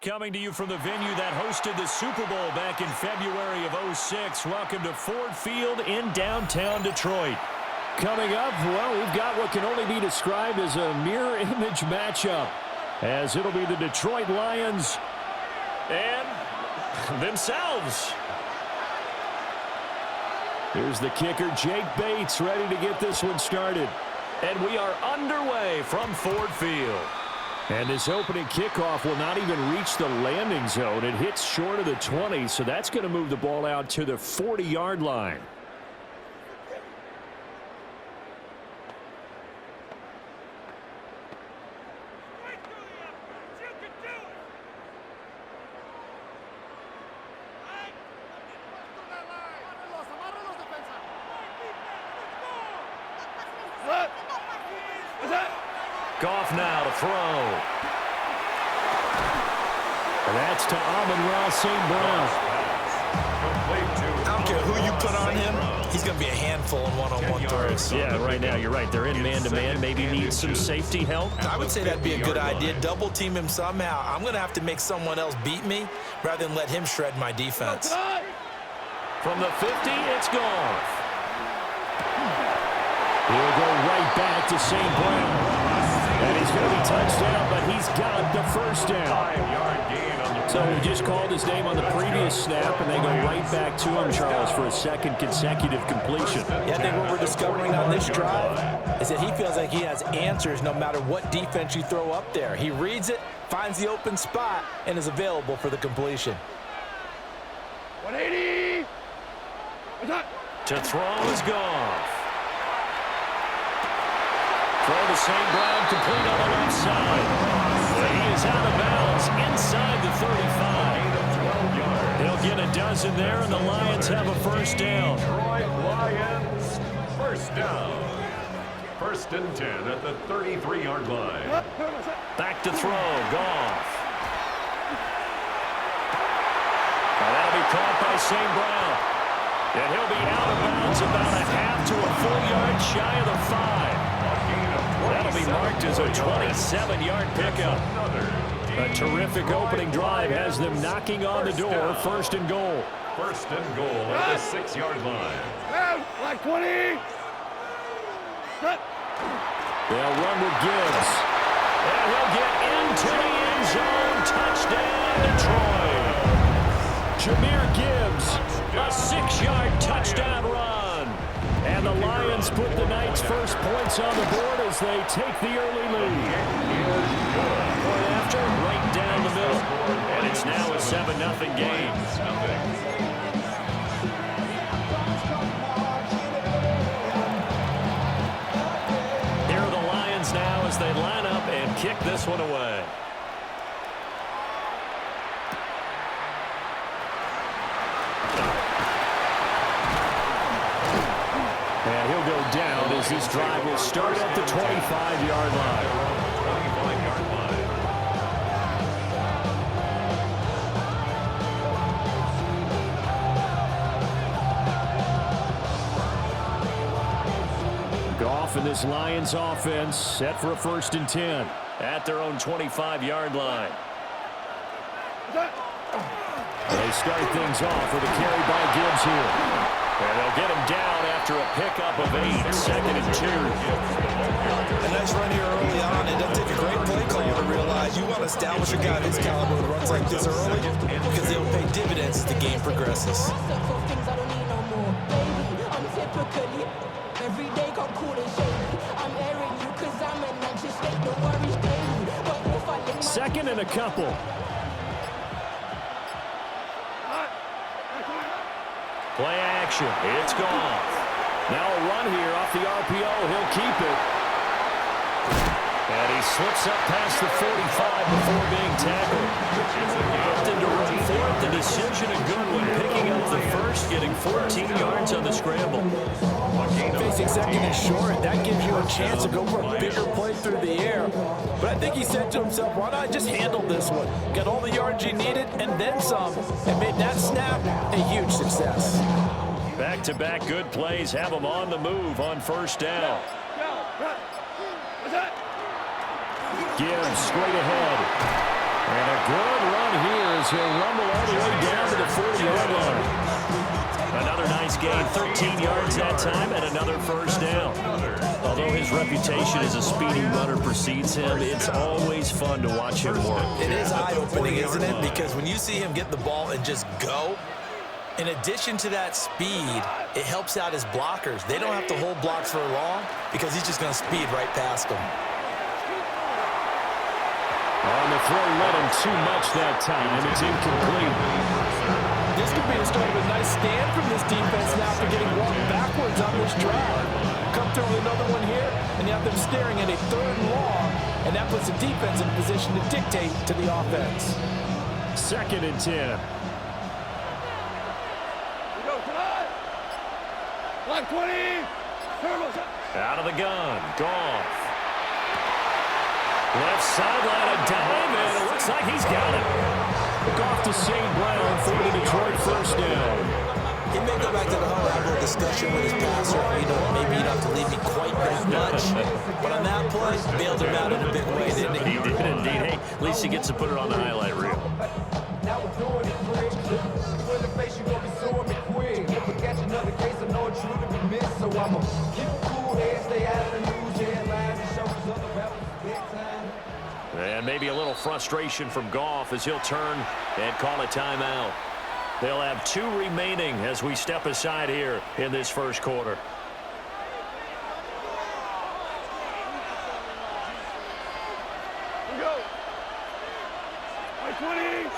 Coming to you from the venue that hosted the Super Bowl back in February of '06. Welcome to Ford Field in downtown Detroit. Coming up, well, we've got what can only be described as a mirror image matchup, as it'll be the Detroit Lions and themselves. Here's the kicker, Jake Bates, ready to get this one started. And we are underway from Ford Field. And this opening kickoff will not even reach the landing zone. It hits short of the 20, so that's going to move the ball out to the 40-yard line. Goff now to throw. And that's to Amon-Ra St. Brown. I don't care who you put on him, he's going to be a handful in one-on-one throws. Yeah, right now you're right. They're in man-to-man. Maybe need some safety help. I would say that'd be a good idea. Double team him somehow. I'm going to have to make someone else beat me rather than let him shred my defense. From the 50, it's Goff. He'll go right back to St. Brown. And he's going to be touchdown, but he's got the first down. 5-yard gain on the So we just called his name on the previous snap, and they go right back to him, Charles, for a second consecutive completion. Yeah, I think what we're discovering on this drive is that he feels like he has answers no matter what defense you throw up there. He reads it, finds the open spot, and is available for the completion. 180! To throw is Goff. Throw to St. Brown, complete on the left side. He is out of bounds inside the 35. He'll get a dozen there, and the Lions have a first down. Detroit Lions, first down. First and 10 at the 33-yard line. Back to throw, Goff. Now that'll be caught by St. Brown. And he'll be out of bounds about a half to a full yard shy of the 5. That'll be marked as a 27-yard pickup. A terrific opening drive has them knocking on the door. First and goal. First and goal at the 6-yard line. Like 20. They'll run with Gibbs. And he'll get into the end zone. Touchdown, Detroit. Jahmyr Gibbs, a 6-yard touchdown run. And the Lions put the night's first points on the board as they take the early lead. Point after, right down the middle. And it's now a 7-0 game. Here are the Lions now as they line up and kick this one away. And he'll go down as this drive will start at the 25-yard line. 25-yard line. Goff and this Lions offense set for a first and 10 at their own 25-yard line. They start things off with a carry by Gibbs here. And they'll get him down after a pickup of 8, second and 2. A nice run here early on. It doesn't take a great play caller to realize you want to establish a guy of his caliber who runs like this early because they'll pay dividends as the game progresses. Second and a couple. Play action. It's gone. Now a run here off the RPO. He'll keep it. And he slips up past the 45 before being tackled. Opted to run for it. The decision a good one. Picking up the first, getting 14 yards on the scramble. Facing second and short, that gives you a chance to go for a bigger play through the air. But I think he said to himself, why not just handle this one? Got all the yards you needed and then some, and made that snap a huge success. Back-to-back good plays have him on the move on first down. Gibbs straight ahead. And a good run here as he'll rumble all the way down to the 40-yard line. Another nice gain, 13 yards that time, and another first down. Although his reputation as a speedy runner precedes him, it's always fun to watch him work. It is eye-opening, isn't it? Because when you see him get the ball and just go, in addition to that speed, it helps out his blockers. They don't have to hold blocks for long because he's just going to speed right past them. On the throw, led him too much that time. It's incomplete. This could be the start of a nice stand from this defense now after getting walked backwards on this drive. Come through with another one here, and you have them staring at a 3rd and long, and that puts the defense in a position to dictate to the offense. 2nd and 10. Like 20. Out of the gun. Goff. Left sideline, a dive, and it looks like he's got it. Goff to St. Brown for the Detroit first down. He may go back to the huddle, have a little discussion with his passer. You know, maybe you don't have to leave me quite that much. But on that play, bailed him out in a big way, didn't he? He did indeed. Hey, at least he gets to put it on the highlight reel. Now we're doing it quick. When the face, you gonna be suing me quick. If we catch another case, I know it's true to be missed. So I'ma keep a cool head, stay out of the news headlines, and show these other rappers big time. And maybe a little frustration from Goff as he'll turn and call a timeout. They'll have 2 remaining as we step aside here in this first quarter. We go. Like 20.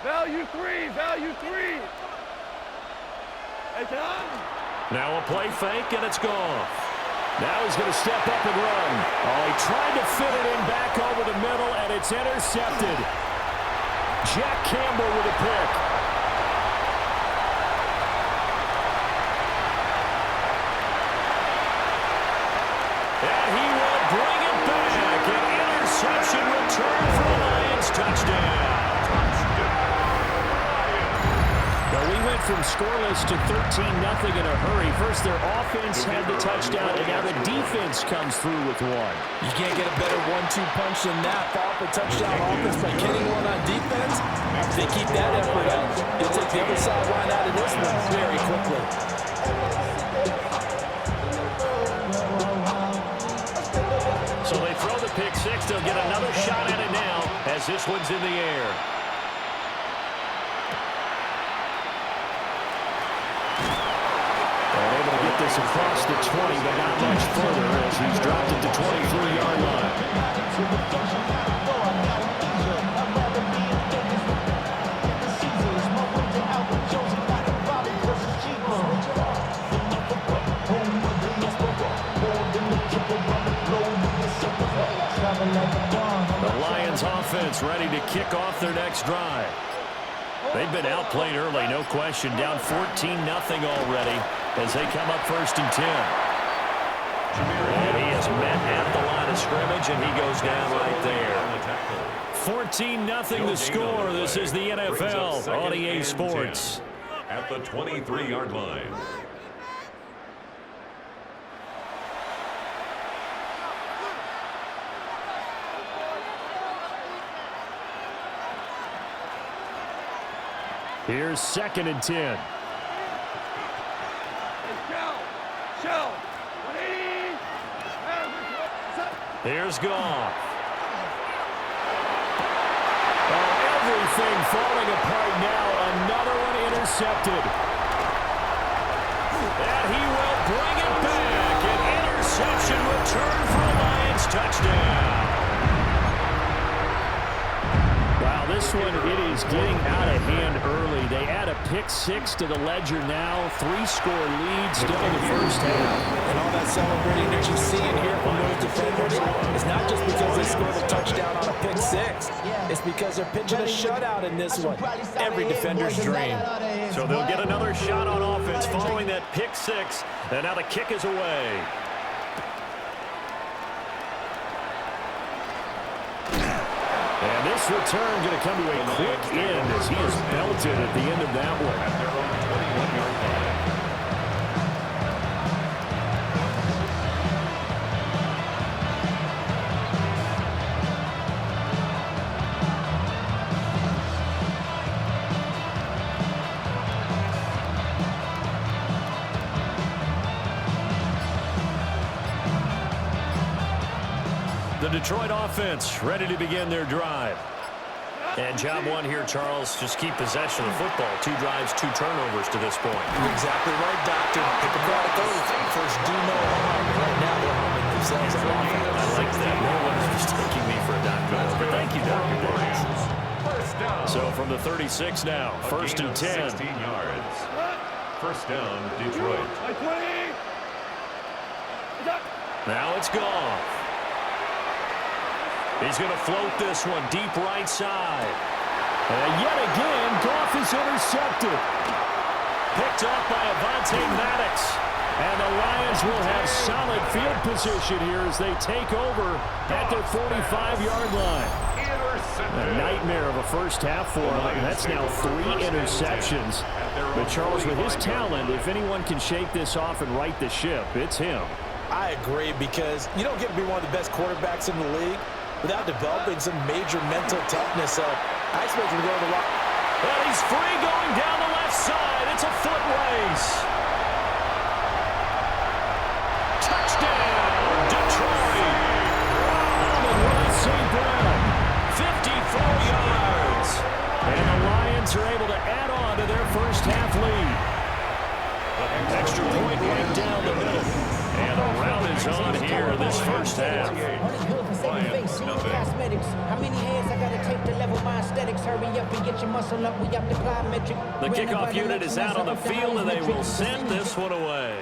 Value 3. Value 3. Hey, Tom. Now a play fake, and it's Goff. Now he's going to step up and run. Oh, he tried to fit it in back over the middle, and it's intercepted. Jack Campbell with a pick. And he will bring it back. An interception return for the Lions. Touchdown. Now we went from scoreless to 13-0 in a hurry. First, their offense had the touchdown, and now the defense comes through with one. You can't get a better 1-2 punch than that. Follow up a touchdown offense by getting one on defense. If they keep that effort up, they'll take the other sideline out of this one very quickly. So they throw the pick six. They'll get another shot at it now as this one's in the air. This across the 20, but not much further as he's dropped at the 23-yard line. The Lions offense ready to kick off their next drive. They've been outplayed early, no question. Down 14-0 already as they come up 1st and 10. And he is met at the line of scrimmage, and he goes down right there. 14-0 the score. This is the NFL on EA Sports. At the 23-yard line. Here's 2nd and 10. Shell. 180. Here's Goff. Oh, everything falling apart now. Another one intercepted. And he will bring it back. An interception return for a Lions touchdown. Wow, this one, it is getting out of hand early. They add a pick six to the ledger now. 3-score lead still in the first half. And all that celebrating that you're seeing here from those defenders is not just because they scored a touchdown on a pick six. It's because they're pitching a shutout in this one. Every defender's dream. So they'll get another shot on offense following that pick six. And now the kick is away. And this return going to come to a quick end as he is belted at the end of that one. Detroit offense ready to begin their drive. And job one here, Charles, just keep possession of the football. 2 drives, 2 turnovers to this point. You're exactly right, Doctor. Hippocratic oath. First, do no harm. Right now, they're harming themselves on offense. I like that. No one is just taking me for a doctor. But thank you, Dr. Davis. First down. So from the 36 now, first and 10. 16 yards. First down, Detroit. My 20. Now it's gone. He's going to float this one deep right side. And yet again, Goff is intercepted. Picked up by Avonte Maddox. And the Lions will have solid field position here as they take over at their 45-yard line. A nightmare of a first half for him. That's now 3 interceptions. But Charles, with his talent, if anyone can shake this off and right the ship, it's him. I agree, because you don't get to be one of the best quarterbacks in the league without developing some major mental toughness. So I expect him to go to the rock. And he's free going down the left side. It's a foot race. Touchdown, Detroit. Amon-Ra St. Brown, 54 yards. And the Lions are able to add on to their first half lead. Extra point right down the middle. And a round is on here this first half. How many hands I gotta take to level my aesthetics? Hurry up and get your muscle up. We up the plyometric. The kickoff unit is out on the field, and they will send this one away.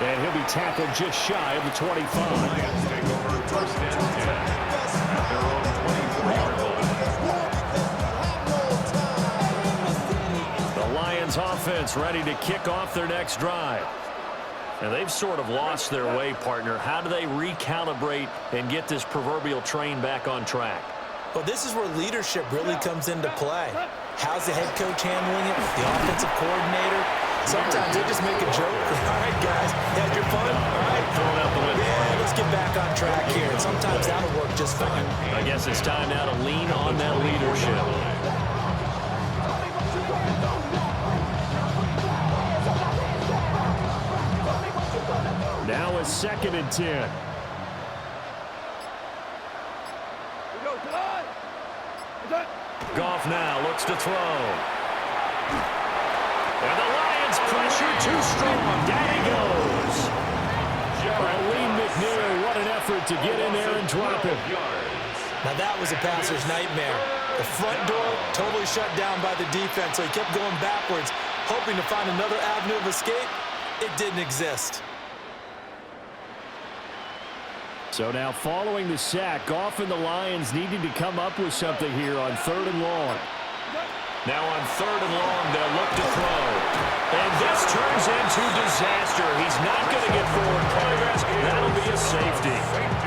And he'll be tackled just shy of the 25. Lions take over first and 10 at their own 24-yard line. The Lions offense ready to kick off their next drive. And they've sort of lost their way, partner. How do they recalibrate and get this proverbial train back on track? Well, this is where leadership really comes into play. How's the head coach handling it? The offensive coordinator? Sometimes they just make a joke. All right, guys, you had your fun? All right. Throw it out the window. Yeah, let's get back on track here. And sometimes that'll work just fine. I guess it's time now to lean on that leadership. Now a second and 10. Goff now looks to throw. And the Lions pressure too strong. Down he goes. Lee McNair, what an effort to get in there and drop it. Now that was a passer's nightmare. The front door totally shut down by the defense, so he kept going backwards, hoping to find another avenue of escape. It didn't exist. So now following the sack, Goff and the Lions needing to come up with something here on 3rd and long. Now on 3rd and long, they'll look to throw. And this turns into disaster. He's not going to get forward progress. That'll be a safety.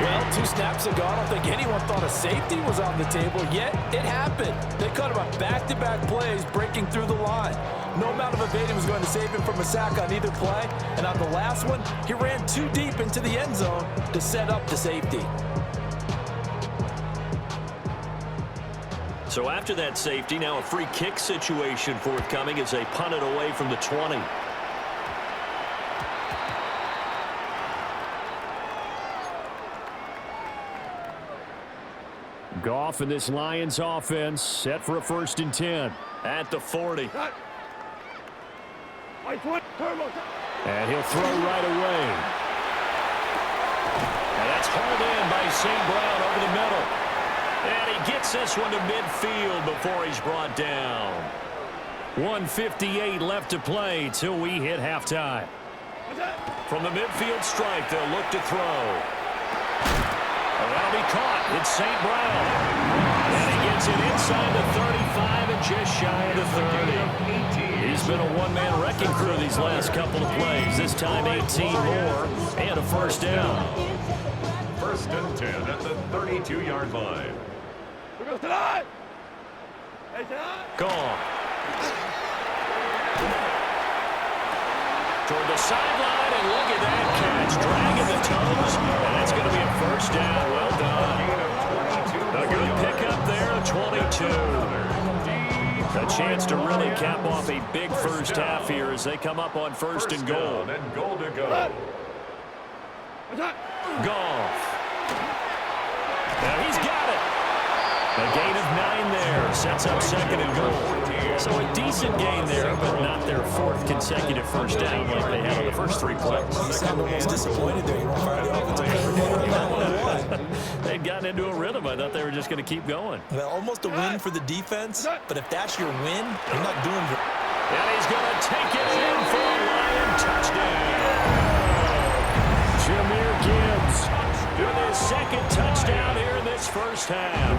Well, 2 snaps ago, I don't think anyone thought a safety was on the table, yet it happened. They cut him on back-to-back plays, breaking through the line. No amount of evading was going to save him from a sack on either play. And on the last one, he ran too deep into the end zone to set up the safety. So after that safety, now a free kick situation forthcoming as they punt it away from the 20. Goff and this Lions offense set for a 1st and 10 at the 40. And he'll throw right away. And that's hauled in by St. Brown over the middle. And he gets this one to midfield before he's brought down. 1:58 left to play till we hit halftime. From the midfield stripe, they'll look to throw. And that'll be caught. It's St. Brown. And he gets it inside the 35 and just shy of the 30. He's been a one-man wrecking crew these last couple of plays. This time 18 more and a 1st down. 1st and 10 at the 32-yard line. Gone. Toward the sideline, and look at that catch. Dragging the toes, and that's going to be a 1st down. Well done. A good pickup there, 22. A chance to really cap off a big first half here as they come up on first and goal. And goal to go. Goff. Now he's got it. A gain of 9 there. Sets up second and goal. So a decent gain there, but not their 4th consecutive first down like they had on the first 3 plays. You sound almost disappointed there. You want to fire the offensive coordinator. They'd gotten into a rhythm. I thought they were just going to keep going. Well, almost a win for the defense, but if that's your win, you're not doing it. And he's going to take it in for a Lion touchdown. Jameer Gibbs with his 2nd touchdown here in this first half.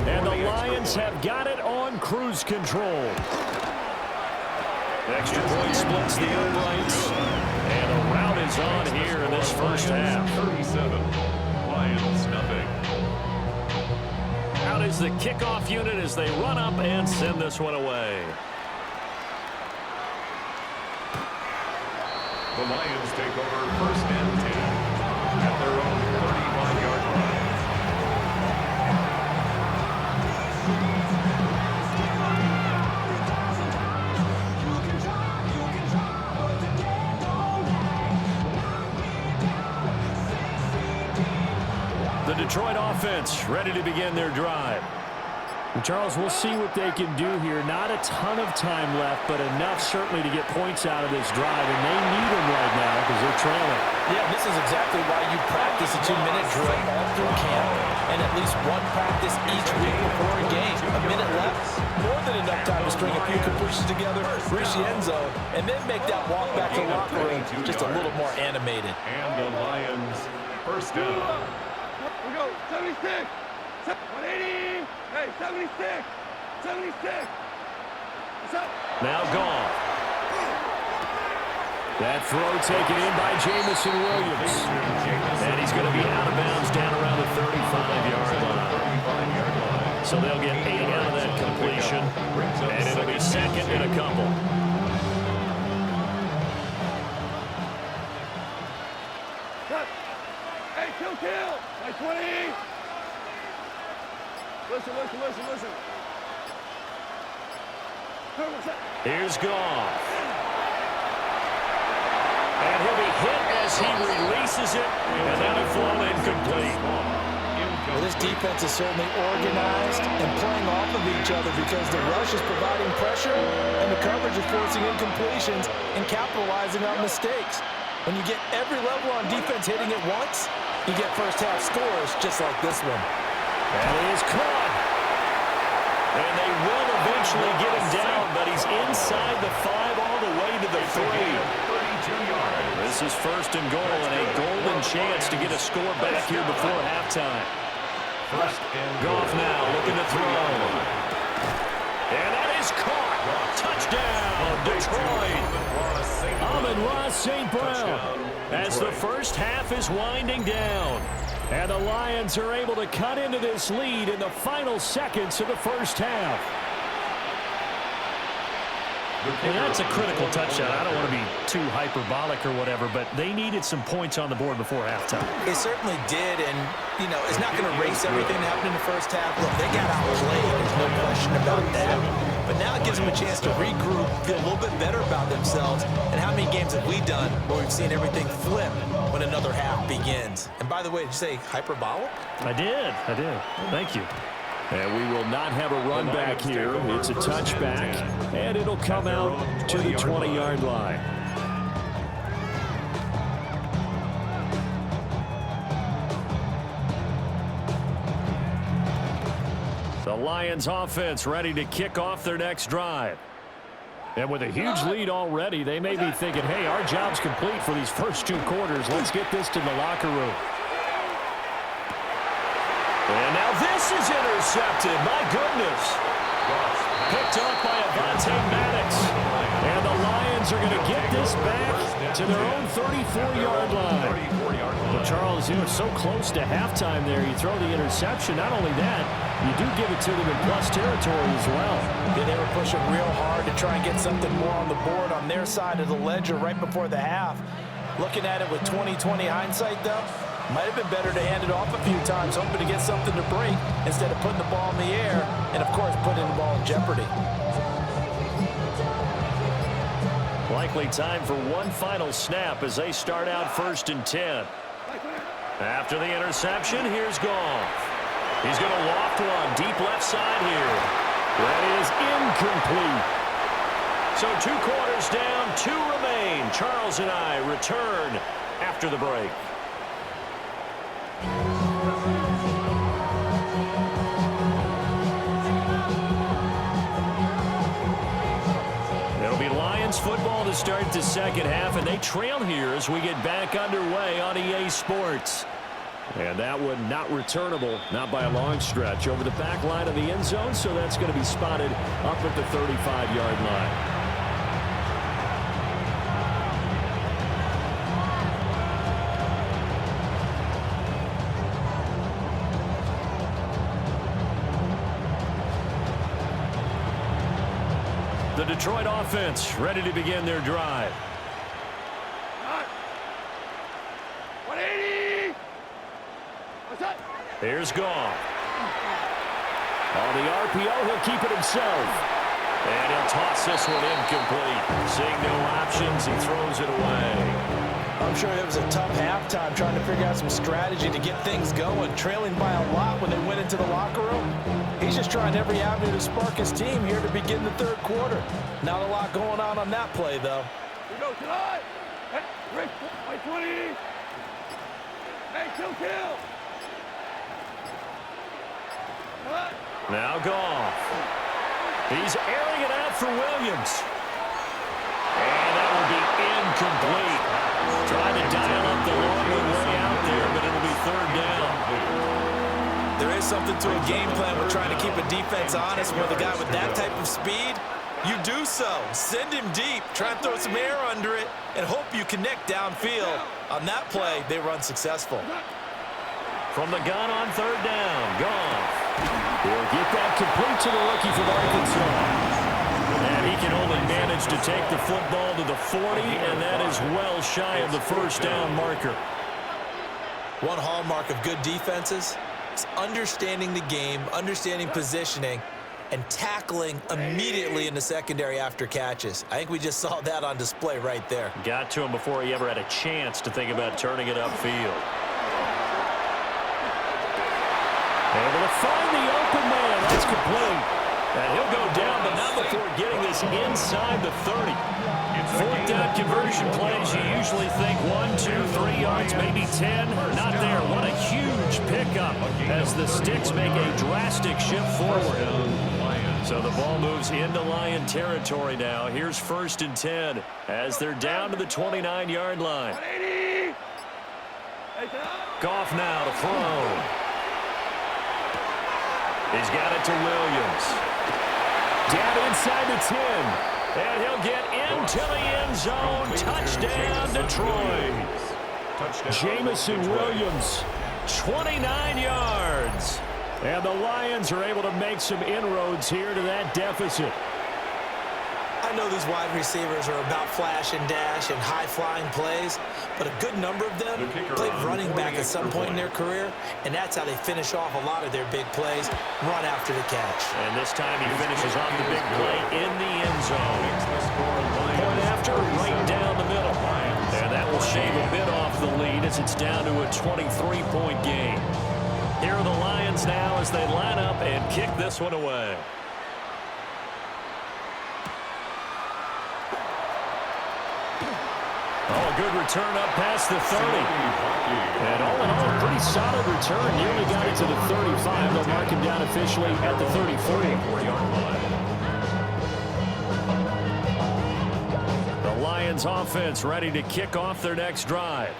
And the Lions have got it on cruise control. Extra point splits the uprights. And a rout is on here in this first half. 37. Lions nothing. Out is the kickoff unit as they run up and send this one away. The Lions take over first and 10 at their own 35-yard line. The Detroit offense ready to begin their drive. And Charles, we'll see what they can do here. Not a ton of time left, but enough certainly to get points out of this drive, and they need them right now because they're trailing. Yeah, this is exactly why you practice a 2-minute drill all through camp and at least one practice each week before a game. A minute left, more than enough time to string a few completions together, reach the end zone, and then make that walk back to the locker room just a little more animated. And the Lions first down. We go, 76, 180, hey, 76, 76. What's up? Now Goff. That throw taken in by Jamison Williams. And he's going to be out of bounds down around the 35-yard line. So they'll get 8 out of that completion. And it'll be second and a couple. Hey, kill, like 20. Listen. Here's Goff. And he'll be hit as he releases it, and that'll fall incomplete. Well, this defense is certainly organized and playing off of each other because the rush is providing pressure and the coverage is forcing incompletions and capitalizing on mistakes. When you get every level on defense hitting it once, you get first half scores just like this one. And he is caught. And they will eventually get him down, but he's inside the 5 all the way to the 3. 32 yards. This is first and goal and a golden chance to get a score back here before halftime. First and Goff now looking to throw. And that is caught. Touchdown, Detroit. Amon-Ra St. Brown as the first half is winding down. And the Lions are able to cut into this lead in the final seconds of the first half. And that's a critical touchdown. I don't want to be too hyperbolic or whatever, but they needed some points on the board before halftime. They certainly did, and, you know, it's not going to erase everything that happened in the first half. Look, they got outplayed. There's no question about that. But now it gives them a chance to regroup, feel a little bit better about themselves. And how many games have we done where we've seen everything flip when another half begins? And by the way, did you say hyperbolic? I did. Thank you. And we will not have a run back here. It's a touchback, and it'll come out to the 20-yard line. The Lions offense ready to kick off their next drive. And with a huge lead already, they may be thinking, hey, our job's complete for these first 2 quarters. Let's get this to the locker room. And now this is intercepted. My goodness. Picked off by Avonte Maddox. And the Lions are going to get this back to their own 34-yard line. Well, Charles, you know, so close to halftime there. You throw the interception. Not only that, you do give it to them in plus territory as well. Yeah, they were pushing real hard to try and get something more on the board on their side of the ledger right before the half. Looking at it with 20/20 hindsight, though, might have been better to hand it off a few times, hoping to get something to break instead of putting the ball in the air and, of course, putting the ball in jeopardy. Likely time for one final snap as they start out 1st and 10. After the interception, here's Goff. He's going to loft one deep left side here. That is incomplete. So 2 quarters down, 2 remain. Charles and I return after the break. It'll be Lions football to start the second half, and they trail here as we get back underway on EA Sports. And that one not returnable, not by a long stretch, over the back line of the end zone, so that's going to be spotted up at the 35-yard line. The Detroit offense ready to begin their drive. 180. What's that? Here's Goff. On the RPO, he'll keep it himself. And he'll toss this one incomplete. Seeing no options, he throws it away. I'm sure it was a tough halftime trying to figure out some strategy to get things going, trailing by a lot when they went into the locker room. He's just trying every avenue to spark his team here to begin the 3rd quarter. Not a lot going on that play, though. We go tonight. Hey, Rick, my 20. Hey, kill. What? Now Goff. He's airing it out for Williams. And that will be incomplete. Trying to dial up the long way out there, but it'll be 3rd down. There is something to a game plan with trying to keep a defense honest with a guy with that type of speed. You do so. Send him deep. Try and throw some air under it and hope you connect downfield. On that play, they were unsuccessful. From the gun on 3rd down, Goff. He'll get that complete to the rookie from Arkansas. And he can only manage to take the football to the 40, and that is well shy of the 1st down marker. One hallmark of good defenses is understanding the game, understanding positioning, and tackling immediately in the secondary after catches. I think we just saw that on display right there. Got to him before he ever had a chance to think about turning it upfield. Able to find the open man. That's complete. And he'll go down, but not before getting this inside the 30. 4th down conversion plays, you usually think 1, 2, 3 yards, maybe 10. Not there. What a huge pickup as the Sticks make a drastic shift forward. So the ball moves into Lion territory now. Here's 1st and 10 as they're down to the 29-yard line. 180. Goff now to throw. He's got it to Williams. Down inside the 10. And he'll get into the end zone. Touchdown, Detroit. Jamison Williams, 29 yards. And the Lions are able to make some inroads here to that deficit. I know these wide receivers are about flash and dash and high-flying plays, but a good number of them played running back at some point in their career, and that's how they finish off a lot of their big plays, run after the catch. And this time he finishes off the big play in the end zone. Point after, right down the middle. And that will shave a bit off the lead as it's down to a 23-point game. Here are the Lions now as they line up and kick this one away. Oh, a good return up past the 30. And all in all, a pretty solid return. Nearly got it to the 35. They'll mark him down officially at the 34-yard line. The Lions offense ready to kick off their next drive.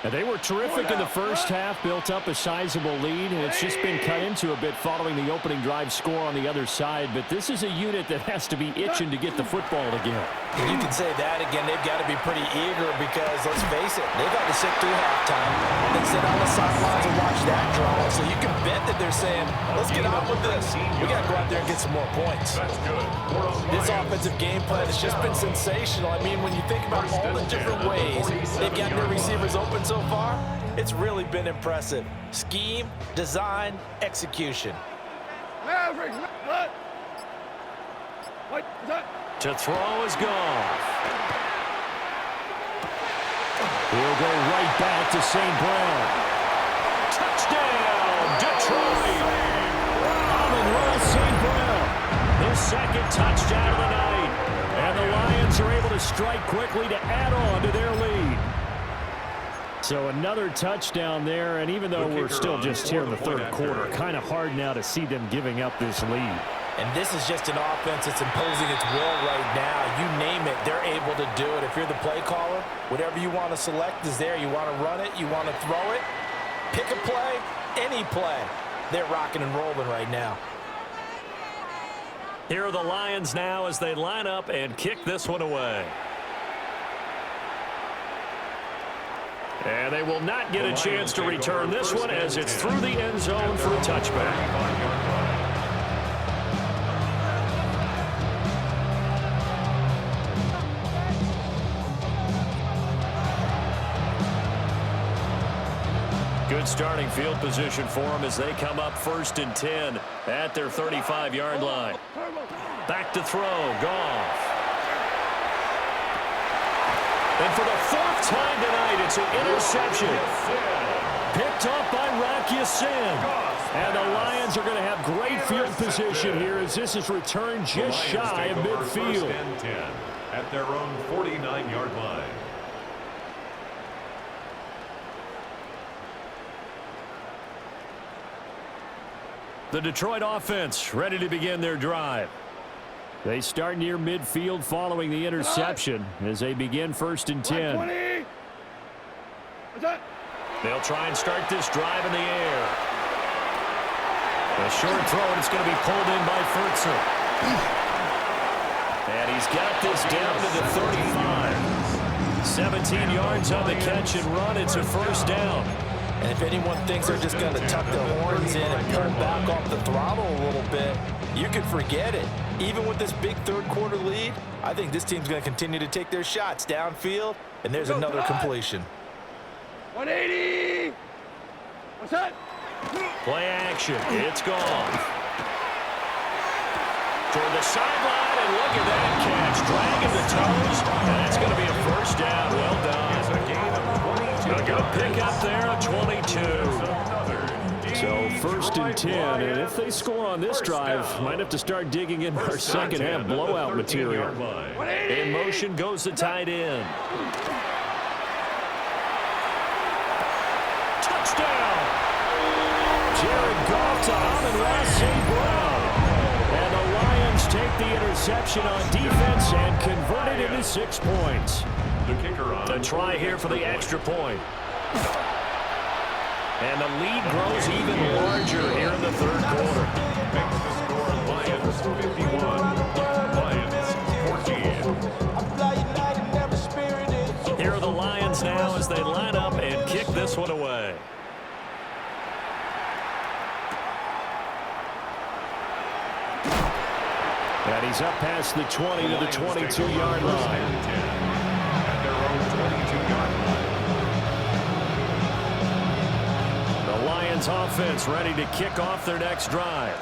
And they were terrific in the first half, built up a sizable lead, and it's just been cut into a bit following the opening drive score on the other side. But this is a unit that has to be itching to get the football again. And you can say that again. They've got to be pretty eager because, let's face it, they've got to sit through halftime, then sit on the sidelines and watch that drive. So you can bet that they're saying, let's get on with this. We got to go out there and get some more points. That's good. This offensive game plan has just been sensational. I mean, when you think about all the different ways they've got their receivers open so far, it's really been impressive. Scheme, design, execution. Maverick, what? White, set. To throw is Goff. He'll go right back to St. Brown. Touchdown, Detroit. Amon-Ra St. Brown, his second touchdown of the night. And the Lions are able to strike quickly to add on to their lead. So another touchdown there, and even though we're still just here in the third quarter, kind of hard now to see them giving up this lead. And this is just an offense that's imposing its will right now. You name it, they're able to do it. If you're the play caller, whatever you want to select is there. You want to run it, you want to throw it, pick a play, any play. They're rocking and rolling right now. Here are the Lions now as they line up and kick this one away. And they will not get a chance to return this one as it's through the end zone for a touchback. Good starting field position for them as they come up 1st and 10 at their 35-yard line. Back to throw, Goff. And for the 4th time tonight, it's an interception. Picked up by Rocky Sin. And the Lions are going to have great field position here as this is returned just shy of midfield. 1st and 10 at their own 49-yard line. The Detroit offense ready to begin their drive. They start near midfield following the interception as they begin 1st and 10. 20. They'll try and start this drive in the air. A short throw, and it's going to be pulled in by Furtzer. And he's got this down to the 35. 17 yards on the catch and run. It's a 1st down. And if anyone thinks they're just going to tuck their horns in and pull back off the throttle a little bit, you can forget it. Even with this big third quarter lead, I think this team's going to continue to take their shots downfield, and there's another completion. 180. What's that? Play action. It's gone. Toward the sideline, and look at that catch. Dragging the toes, and it's going to be a 1st down. Well done. A good pick up there, a 22. So 1st and 10, and if they score on this drive, might have to start digging in our second half blowout material. In motion goes the tight end. Touchdown! Jared Goff to Amon-Ra St. Brown. And the Lions take the interception on defense and convert it into 6 points. The try here for the extra point. And the lead grows even larger here in the third quarter. Makes the score Lions 51, Lions 14. Here are the Lions now as they line up and kick this one away. And he's up past the 20 to the 22-yard line. At their own 22-yard line. The Lions offense ready to kick off their next drive.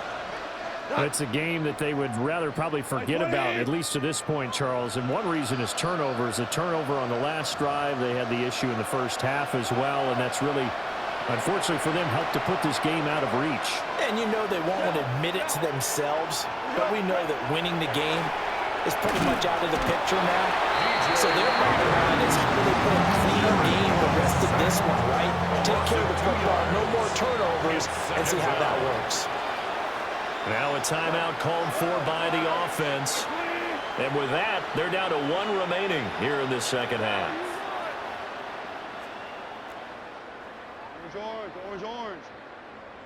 It's a game that they would rather probably forget about, at least to this point, Charles. And one reason is turnovers. A turnover on the last drive. They had the issue in the first half as well, and that's really, unfortunately for them, helped to put this game out of reach. And you know they won't admit it to themselves, but we know that winning the game is pretty much out of the picture now. So their bottom line is how do they put a clean game the rest of this one, right? Take care of the football, no more turnovers, and see how that works. Now a timeout called for by the offense. And with that, they're down to 1 remaining here in this second half. Orange.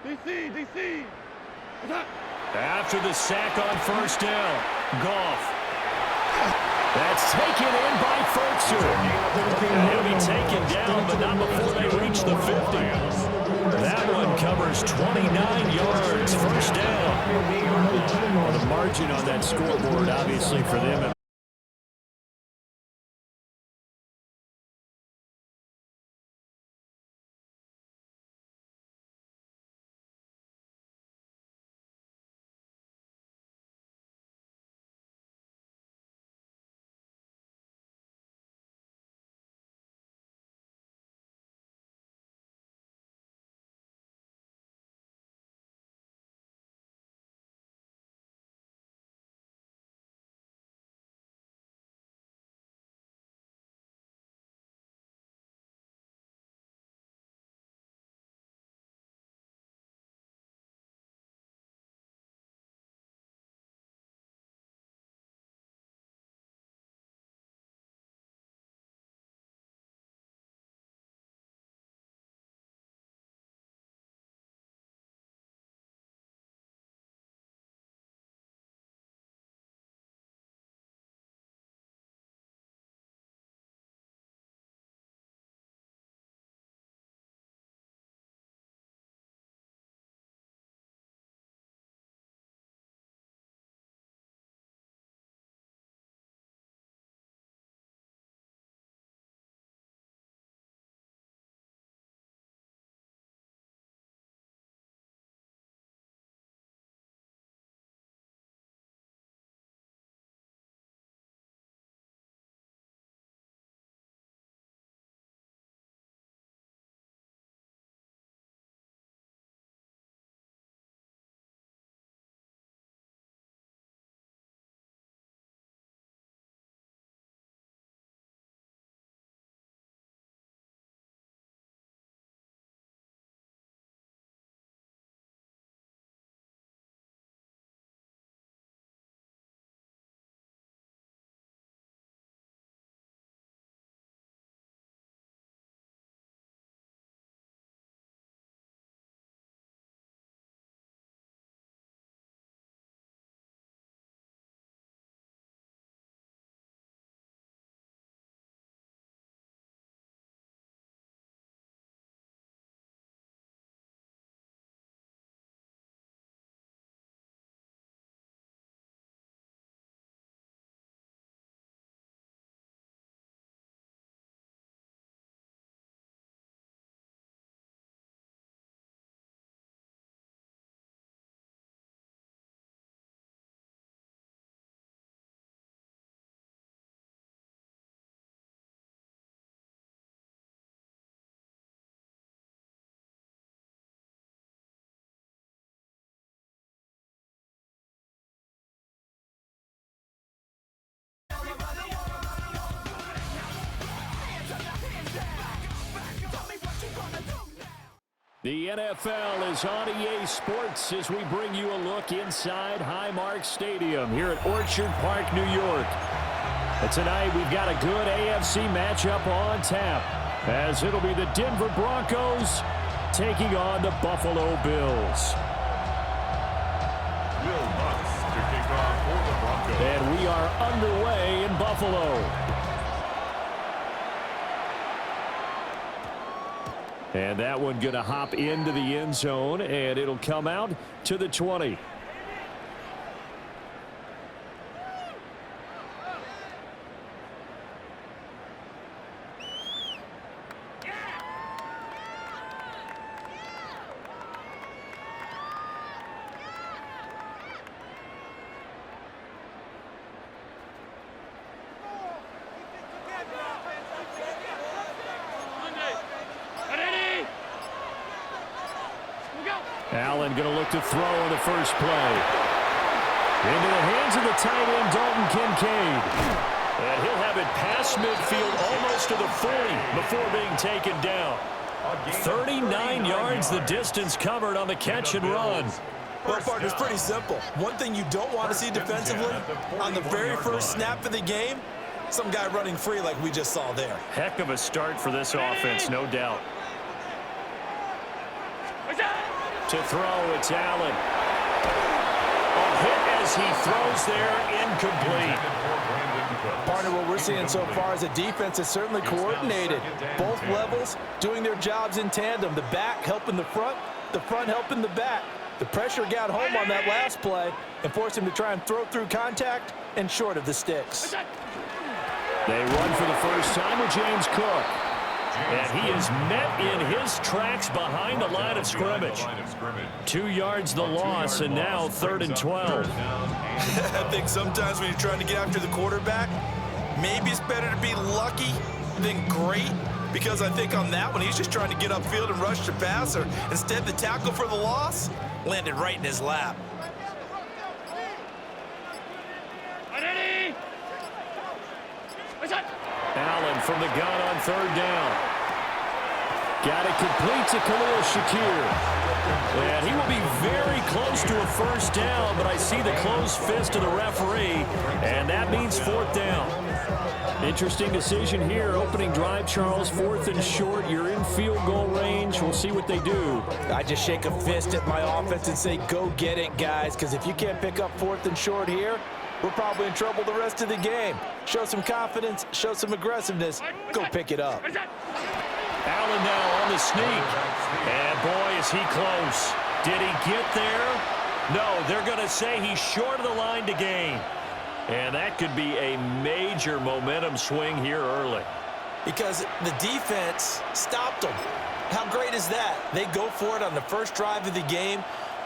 DC. What's that? After the sack on 1st down, Goff. That's taken in by Furtzer. He'll be taken down, but not before they reach the 50. That one covers 29 yards, 1st down. Well, the margin on that scoreboard, obviously, for them. The NFL is on EA Sports as we bring you a look inside Highmark Stadium here at Orchard Park, New York. And tonight we've got a good AFC matchup on tap, as it'll be the Denver Broncos taking on the Buffalo Bills. Will Lutz to kick off for the Broncos. And we are underway in Buffalo. And that one going to hop into the end zone, and it'll come out to the 20. Allen going to look to throw on the first play. Into the hands of the tight end, Dalton Kincaid. And he'll have it past midfield almost to the 40 before being taken down. 39 yards the distance covered on the catch and run. Well, partner, it's pretty simple. One thing you don't want to see defensively, on the very first snap of the game, some guy running free like we just saw there. Heck of a start for this offense, no doubt. To throw, it's Allen. A hit as he throws there, incomplete. Partner, what we're seeing so far is the defense is certainly coordinated. Both levels doing their jobs in tandem. The back helping the front helping the back. The pressure got home on that last play and forced him to try and throw through contact and short of the sticks. They run for the first time with James Cook. And he is met in his tracks behind the line of scrimmage. 2 yards the loss, and now 3rd and 12. I think sometimes when you're trying to get after the quarterback, maybe it's better to be lucky than great, because I think on that one, he's just trying to get upfield and rush the passer. Instead, the tackle for the loss landed right in his lap. Allen from the gun on 3rd down. Got it complete to Khalil Shakir. And he will be very close to a first down, but I see the closed fist of the referee, and that means 4th down. Interesting decision here. Opening drive, Charles, 4th and short. You're in field goal range. We'll see what they do. I just shake a fist at my offense and say, go get it, guys, because if you can't pick up 4th and short here, we're probably in trouble the rest of the game. Show some confidence, show some aggressiveness, go pick it up. Allen now on the sneak. And boy, is he close. Did he get there? No, they're going to say he's short of the line to gain. And that could be a major momentum swing here early. Because the defense stopped them. How great is that? They go for it on the first drive of the game.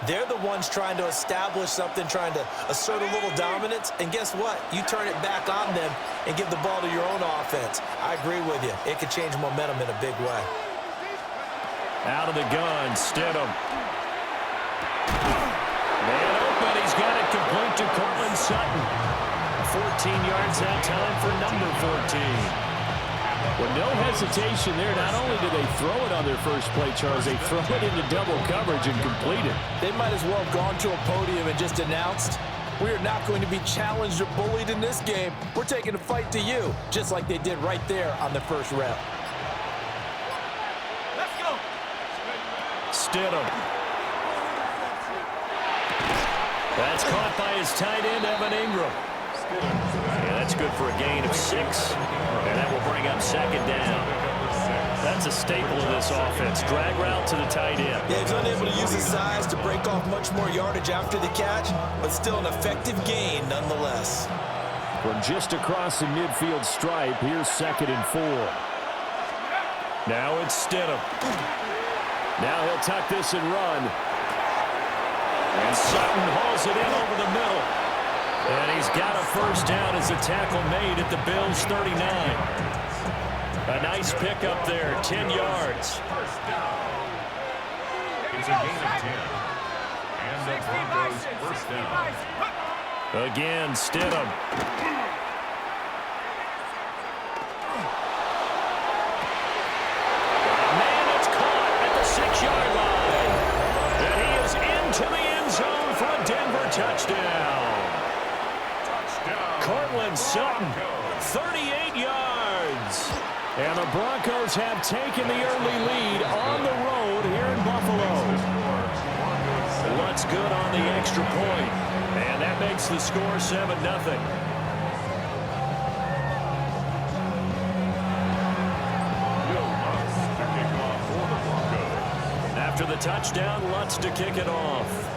They're the ones trying to establish something, trying to assert a little dominance. And guess what? You turn it back on them and give the ball to your own offense. I agree with you. It could change momentum in a big way. Out of the gun, Stidham. Man open, he's got it complete to Cortland Sutton. 14 yards that time for number 14. Well, no hesitation there. Not only did they throw it on their first play, Charles, they throw it into double coverage and complete it. They might as well have gone to a podium and just announced, we are not going to be challenged or bullied in this game. We're taking a fight to you, just like they did right there on the first rep. Let's go. Stidham. That's caught by his tight end, Evan Ingram. Yeah, that's good for a gain of 6. And that will bring up 2nd down. That's a staple of this offense. Drag route to the tight end. Yeah, he's unable to use his size to break off much more yardage after the catch, but still an effective gain nonetheless. From just across the midfield stripe, here's 2nd and 4. Now it's Stidham. Now he'll tuck this and run. And Sutton hauls it in over the middle. And he's got a first down as the tackle made at the Bills' 39. A nice pickup there, 10 yards. First down. It's a gain of 10. And the Broncos first down. Again, Stidham. Man, it's caught at the 6-yard line. and Sutton, 38 yards. And the Broncos have taken the early lead on the road here in Buffalo. What's good on the extra point? And that makes the score 7-0. After the touchdown, Lutz to kick it off.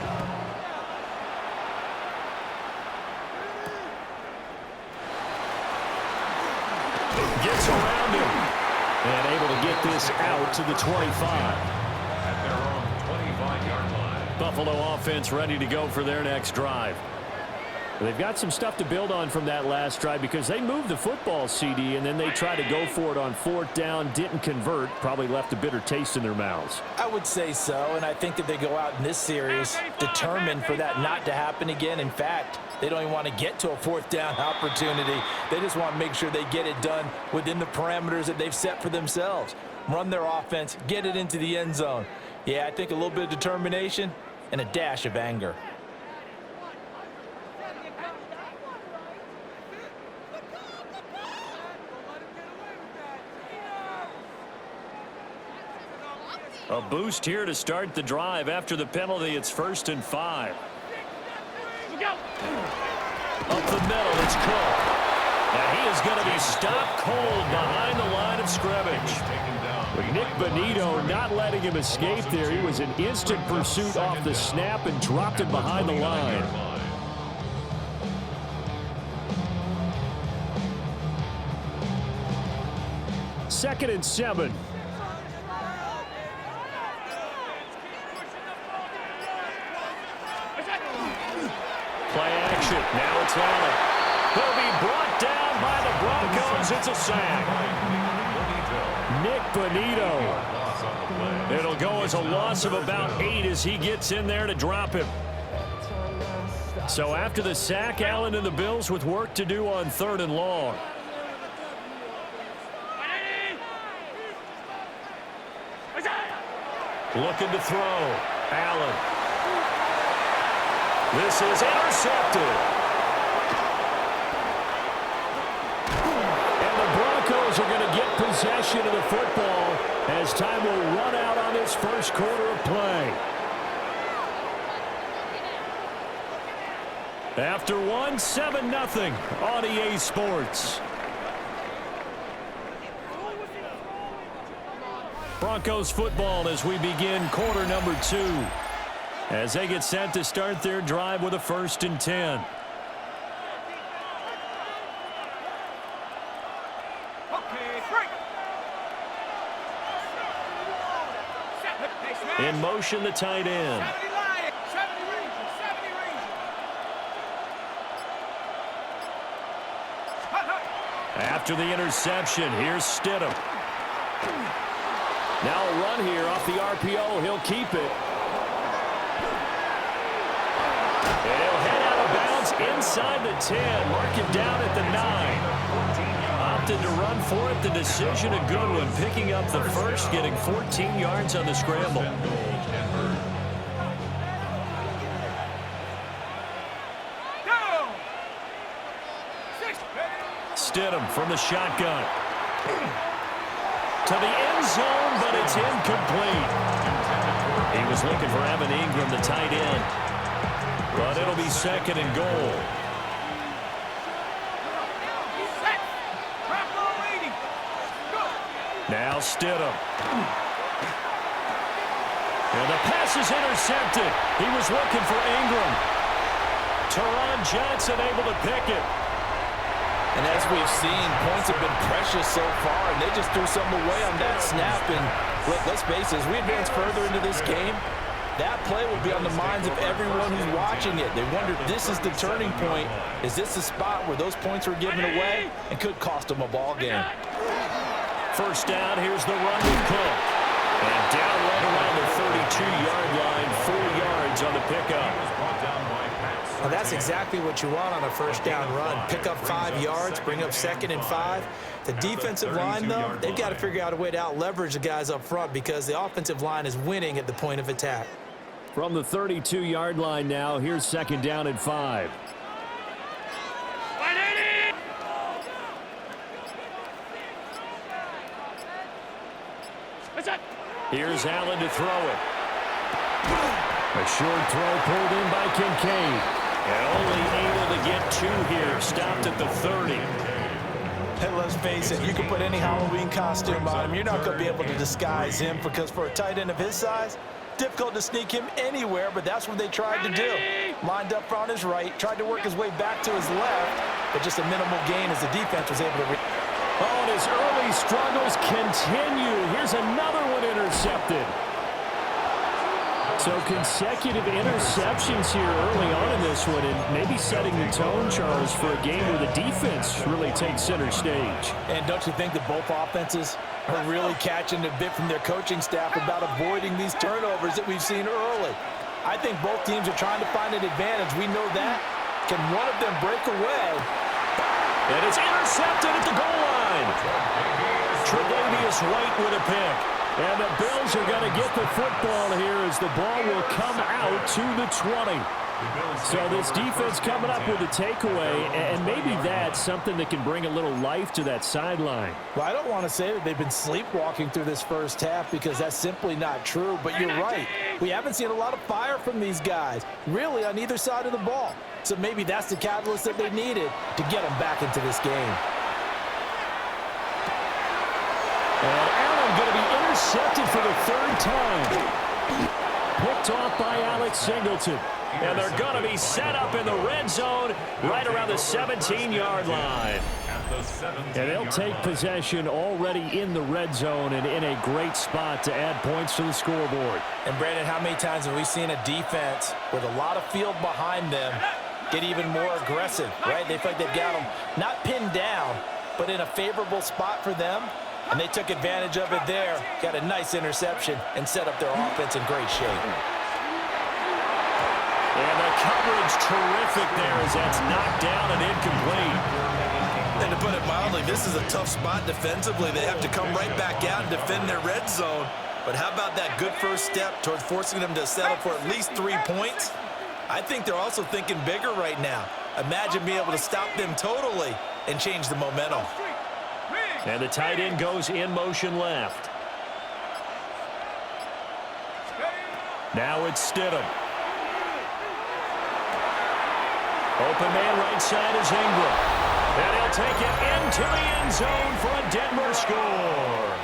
Gets around him. And able to get this out to the 25. At their own 25-yard line. Buffalo offense ready to go for their next drive. They've got some stuff to build on from that last drive because they moved the football, CD, and then they tried to go for it on 4th down, didn't convert, probably left a bitter taste in their mouths. I would say so, and I think that they go out in this series determined for that not to happen again. In fact, they don't even want to get to a 4th down opportunity. They just want to make sure they get it done within the parameters that they've set for themselves. Run their offense, get it into the end zone. Yeah, I think a little bit of determination and a dash of anger. A boost here to start the drive. After the penalty, it's 1st and 5. Up the middle, it's Cook. Now he is going to be stopped cold behind the line of scrimmage. But Nick Bonito not letting him escape there. He was in instant pursuit off the snap and dropped him behind the line. Second and 7. Play action. Now it's Allen. He'll be brought down by the Broncos. It's a sack. Nick Bonito. It'll go as a loss of about 8 as he gets in there to drop him. So after the sack, Allen and the Bills with work to do on 3rd and long. Looking to throw. Allen. This is intercepted. And the Broncos are going to get possession of the football as time will run out on this first quarter of play. After 7-0 on EA Sports. Broncos football as we begin quarter number 2. As they get set to start their drive with a 1st and 10. In motion, the tight end. After the interception, here's Stidham. Now a run here off the RPO. He'll keep it. And he'll head out of bounds inside the 10. Mark him down at the 9. Opted to run for it. The decision a good one. Picking up the first, getting 14 yards on the scramble. Stidham from the shotgun. To the end zone, but it's incomplete. He was looking for Evan Ingram, the tight end. But it'll be 2nd and goal. Now Stidham. And the pass is intercepted. He was looking for Ingram. Teron Johnson able to pick it. And as we've seen, points have been precious so far, and they just threw something away on that snap. And look, let's face it, as we advance further into this game, that play will be on the minds of everyone who's watching it. They wonder, this is the turning point. Is this the spot where those points were given away and could cost them a ball game? First down, here's the run with Cook. And down right around the 32-yard line, 4 yards on the pickup. Well, that's exactly what you want on a first down run. Pick up 5 yards, bring up 2nd and 5. The defensive line, though, they've got to figure out a way to out-leverage the guys up front because the offensive line is winning at the point of attack. From the 32-yard line now, here's 2nd down and 5. Here's Allen to throw it. A short throw pulled in by Kincaid. And only able to get 2 here. Stopped at the 30. And let's face it, you can put any Halloween costume on him. You're not going to be able to disguise him because for a tight end of his size, difficult to sneak him anywhere, but that's what they tried to do. Lined up on his right, tried to work his way back to his left, but just a minimal gain as the defense was able to Oh, and his early struggles continue. Here's another one intercepted. So consecutive interceptions here early on in this one, and maybe setting the tone, Charles, for a game where the defense really takes center stage. And don't you think that both offenses are really catching a bit from their coaching staff about avoiding these turnovers that we've seen early? I think both teams are trying to find an advantage. We know that. Can one of them break away? And it's intercepted at the goal line. Tre'Davious White with a pick. And the Bills are going to get the football here as the ball will come out to the 20. So this defense coming up with a takeaway, and maybe that's something that can bring a little life to that sideline. Well, I don't want to say that they've been sleepwalking through this first half because that's simply not true, but you're right. We haven't seen a lot of fire from these guys, really on either side of the ball. So maybe that's the catalyst that they needed to get them back into this game. And Allen going to be intercepted for the 3rd time. Picked off by Alex Singleton. And they're going to be set up in the red zone right around the 17-yard line. And they'll take possession already in the red zone and in a great spot to add points to the scoreboard. And, Brandon, how many times have we seen a defense with a lot of field behind them get even more aggressive, right? They feel like they've got them not pinned down, but in a favorable spot for them. And they took advantage of it there, got a nice interception, and set up their offense in great shape. And the coverage terrific there as that's knocked down and incomplete. And to put it mildly, this is a tough spot defensively. They have to come right back out and defend their red zone. But how about that good first step towards forcing them to settle for at least 3 points? I think they're also thinking bigger right now. Imagine being able to stop them totally and change the momentum. And the tight end goes in motion left. Now it's Stidham. Open man right side is Ingram. And he'll take it into the end zone for a Denver score.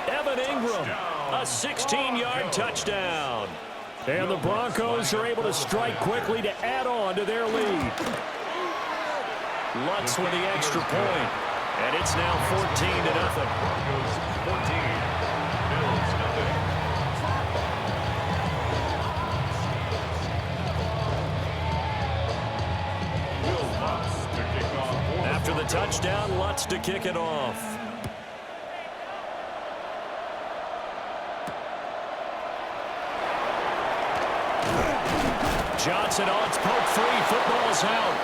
Evan Ingram, a 16-yard touchdown. And the Broncos are able to strike quickly to add on to their lead. Lutz with the extra point. And it's now 14-0. Broncos 14, Bills nothing. Will Lutz to kick off. After the touchdown, Lutz to kick it off. Johnson on its poke free. Football's out.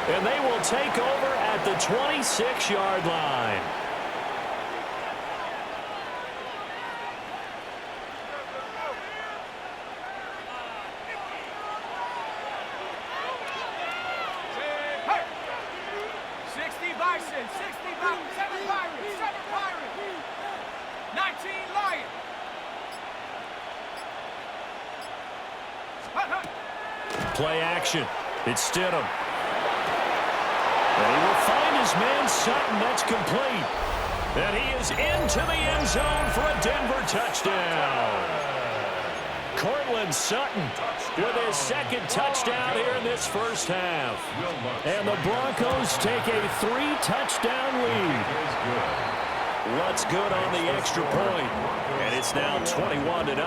And they will take over at the 26-yard line. Hey! 60 Bison, 60 Bison, 7 Pirates, 7 Pirates, 19 Lions. Play action. It's Stidham. And he will find his man Sutton. That's complete. And he is into the end zone for a Denver touchdown. Cortland Sutton with his 2nd touchdown here in this first half. And the Broncos take a 3-touchdown lead. Lutz good on the extra point. And it's now 21-0.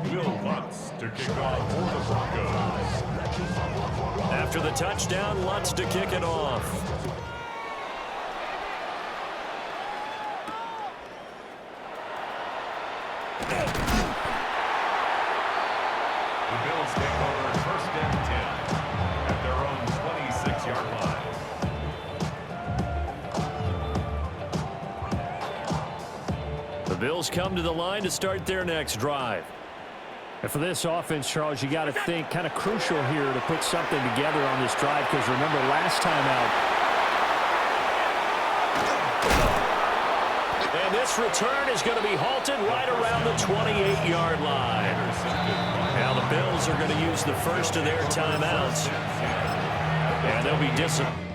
Will Lutz to kick off for the Broncos. After the touchdown, Lutz to kick it off. The Bills take over 1st and 10 at their own 26-yard line. The Bills come to the line to start their next drive. And for this offense, Charles, you got to think kind of crucial here to put something together on this drive, because remember last time out. And this return is going to be halted right around the 28-yard line. Now the Bills are going to use the first of their timeouts. And they'll be disciplined.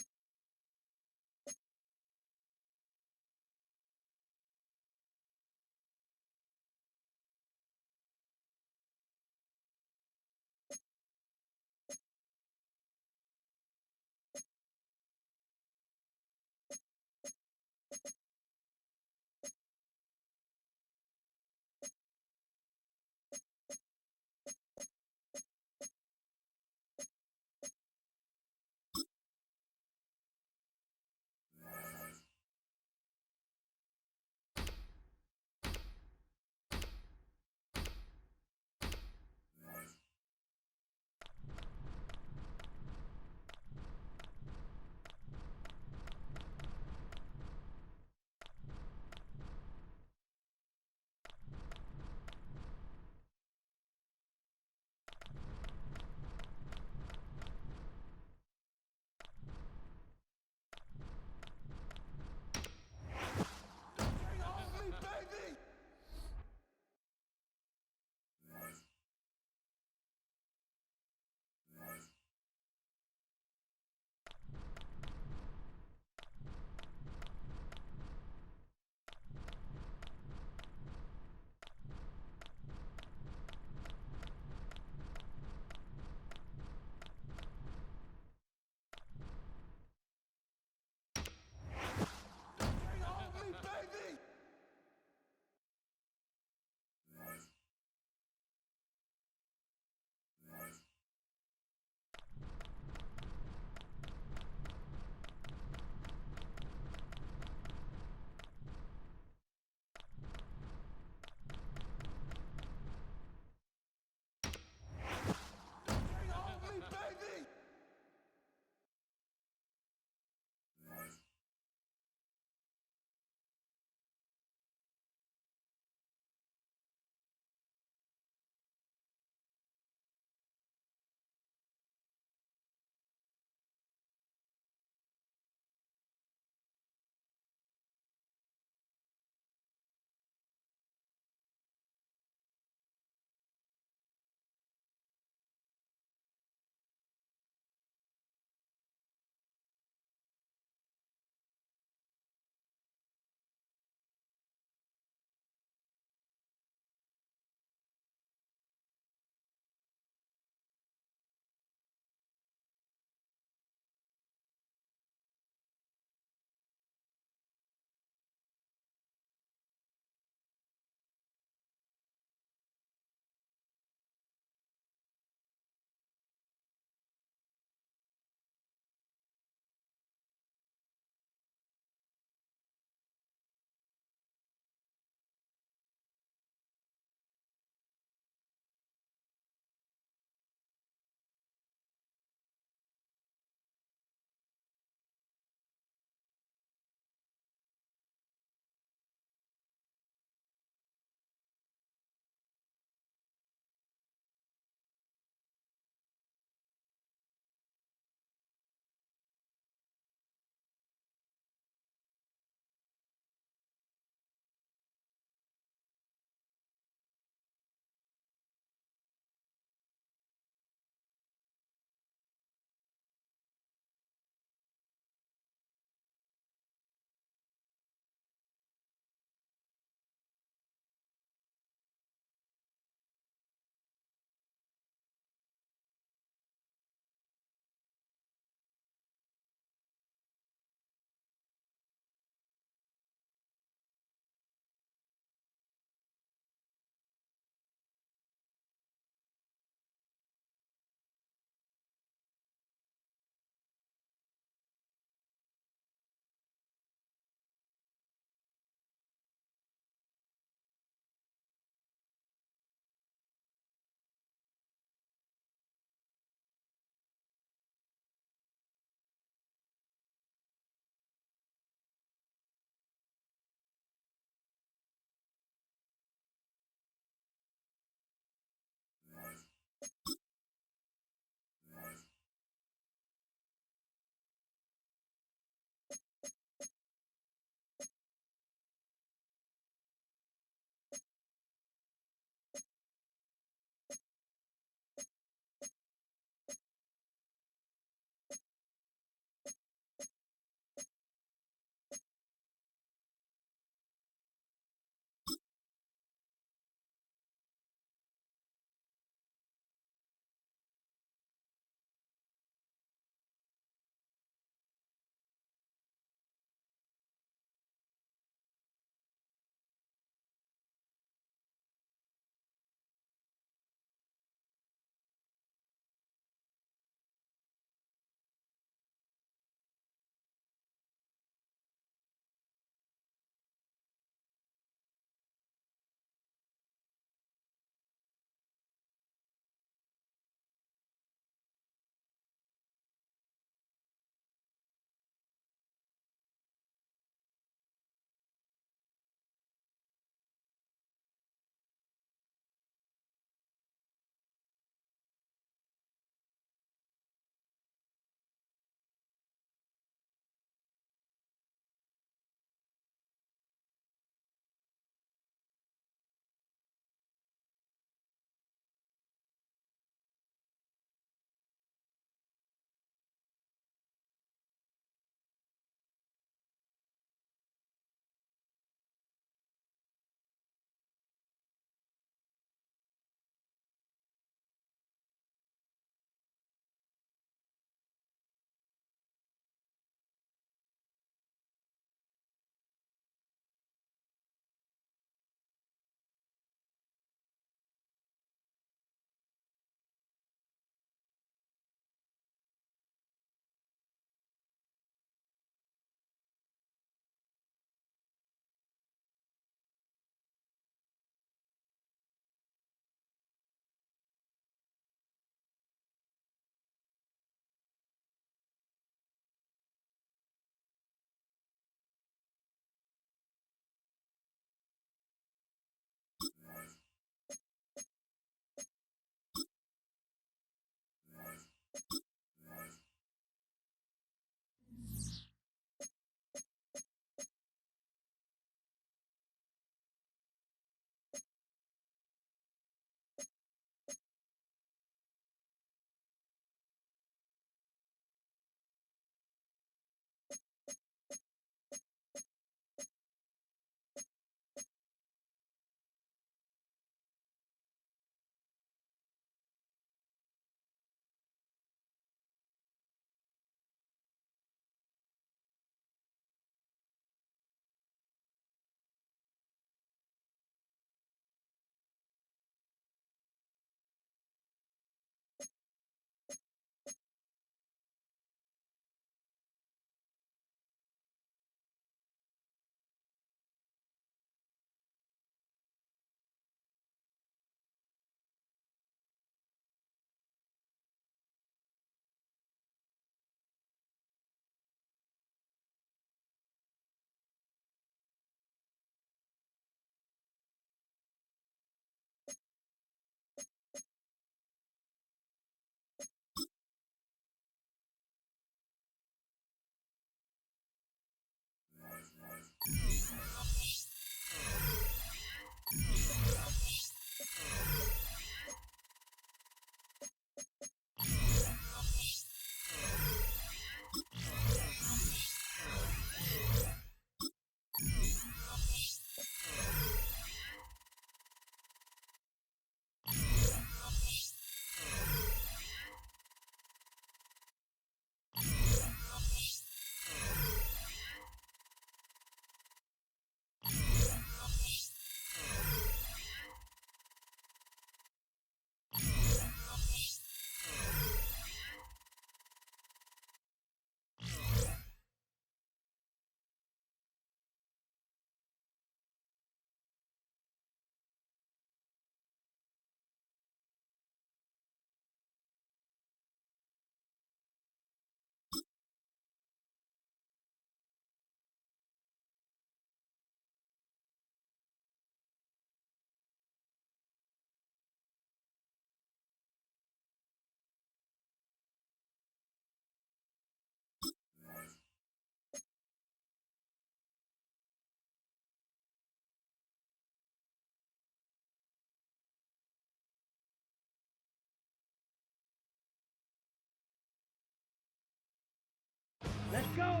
go.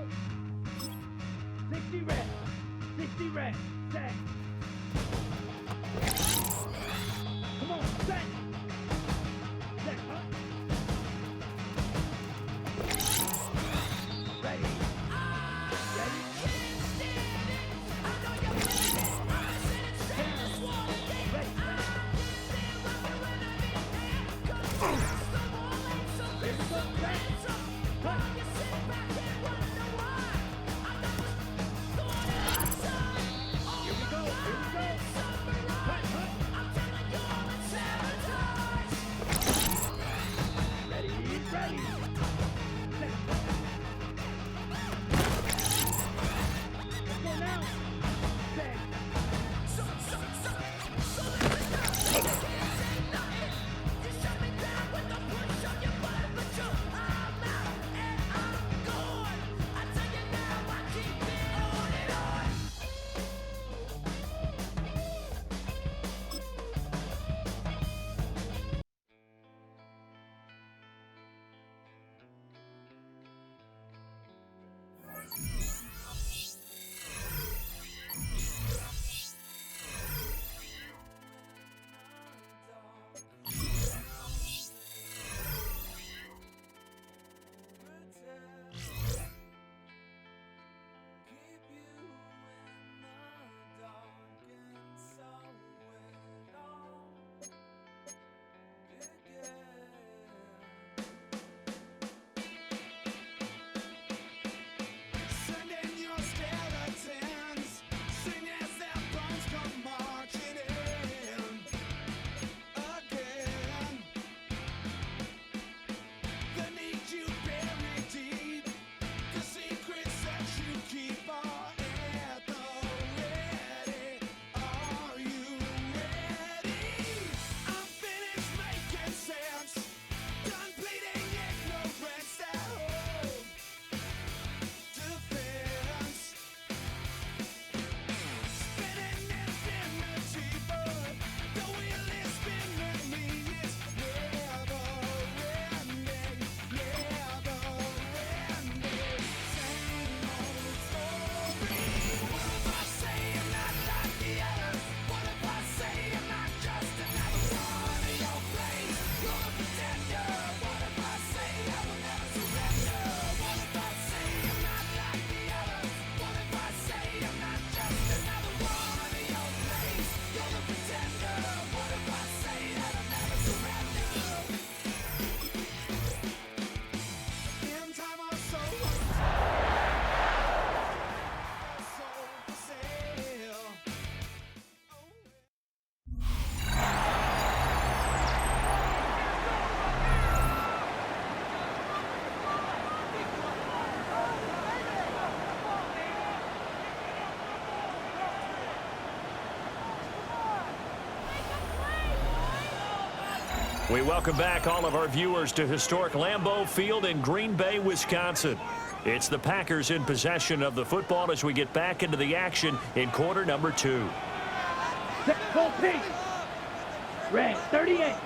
60 reps. 60 reps. Set. Come on, set. Set, huh? Ready. Ready. We welcome back all of our viewers to historic Lambeau Field in Green Bay, Wisconsin. It's the Packers in possession of the football as we get back into the action in quarter number 2. Set, full pink. Red, 38.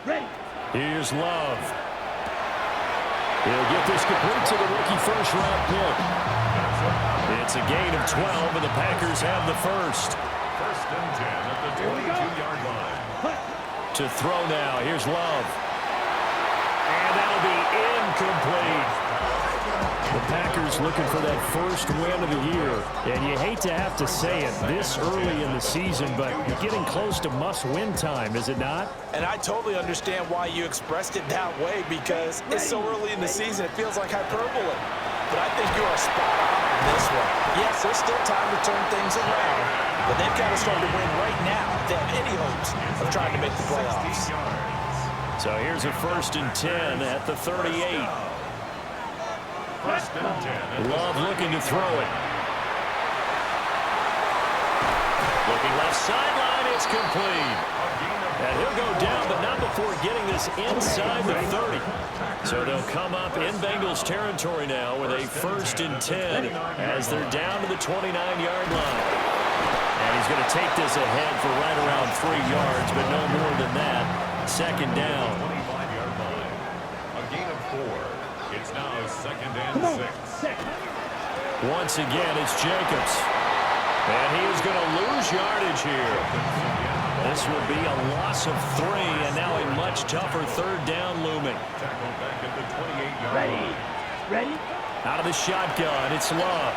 Ready. Here's Love. He'll get this complete to the rookie first-round pick. It's a gain of 12, and the Packers have the first. First and 10 at the 22-yard line. To throw now. Here's Love. And that'll be incomplete. The Packers looking for that first win of the year. And you hate to have to say it this early in the season, but you're getting close to must-win time, is it not? And I totally understand why you expressed it that way, because it's so early in the season, it feels like hyperbole. But I think you are spot on this one. Yes, there's still time to turn things around, but they've got to start to win right now if they have any hopes of trying to make the playoffs. So here's a first and 10 at the 38. First and 10. Love looking to throw it. Looking left sideline, it's complete. And he'll go down, but not before getting this inside the 30. So they'll come up in Bengals territory now with a first and 10 as they're down to the 29-yard line. And he's going to take this ahead for right around 3 yards, but no more than that. Second down. 25-yard line. A gain of It's now 2nd and 6. Once again, it's Jacobs. And he is going to lose yardage here. This will be a loss of 3, and now a much tougher 3rd down looming. Tackled back at the 28-yard line. Ready? Out of the shotgun, it's Love.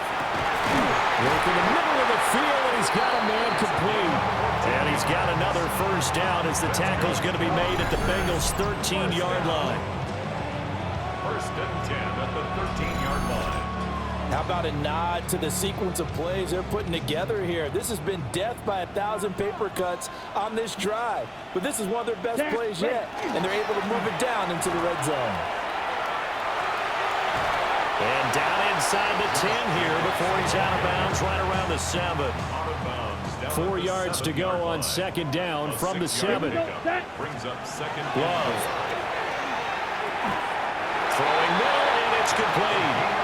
Work in the middle of the field, and he's got a man complete. And he's got another 1st down as the tackle's going to be made at the Bengals' 13-yard line. 1st and 10 at the 13-yard line. How about a nod to the sequence of plays they're putting together here? This has been death by 1,000 paper cuts on this drive. But this is one of their best plays yet, and they're able to move it down into the red zone. And down inside the 10 here before he's out of bounds right around the 7. 4 yards to go on 2nd down from the 7. Brings up 2nd. Love. Throwing middle, and it's complete.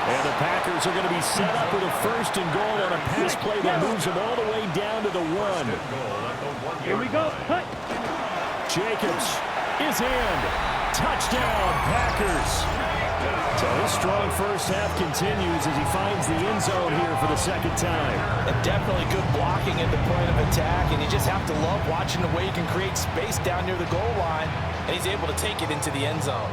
And the Packers are going to be set up with a 1st and goal on a pass play that moves them all the way down to the 1. Here we go. Cut. Jacobs is in. Touchdown, Packers. So his strong 1st half continues as he finds the end zone here for the 2nd time. And definitely good blocking at the point of attack, and you just have to love watching the way he can create space down near the goal line, and he's able to take it into the end zone.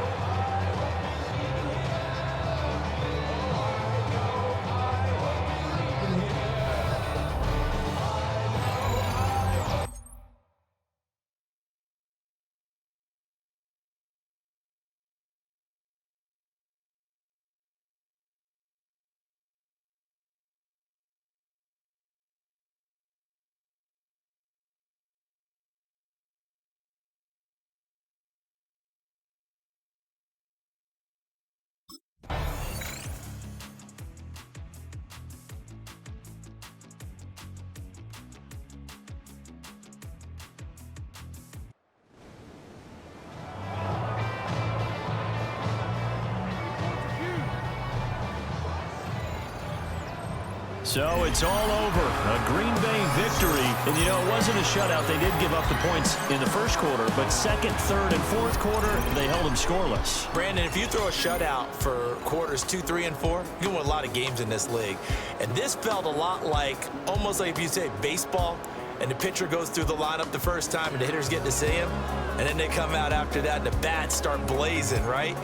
So it's all over. A Green Bay victory. And, you know, it wasn't a shutout. They did give up the points in the 1st quarter, but 2nd, 3rd, and 4th quarter, they held them scoreless. Brandon, if you throw a shutout for quarters 2, 3, and 4, you can win a lot of games in this league. And this felt a lot like, almost like if you say baseball, and the pitcher goes through the lineup the first time and the hitters get to see him, and then they come out after that and the bats start blazing, right?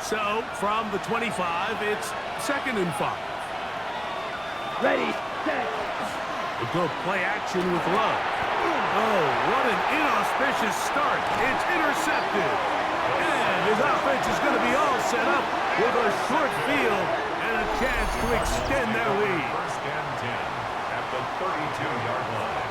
So, from the 25, it's 2nd and 5. Ready, set. We'll go play action with Love. Oh, what an inauspicious start. It's intercepted. And his offense is going to be all set up with a short field and a chance to extend their lead. 1st and 10 at the 32-yard line.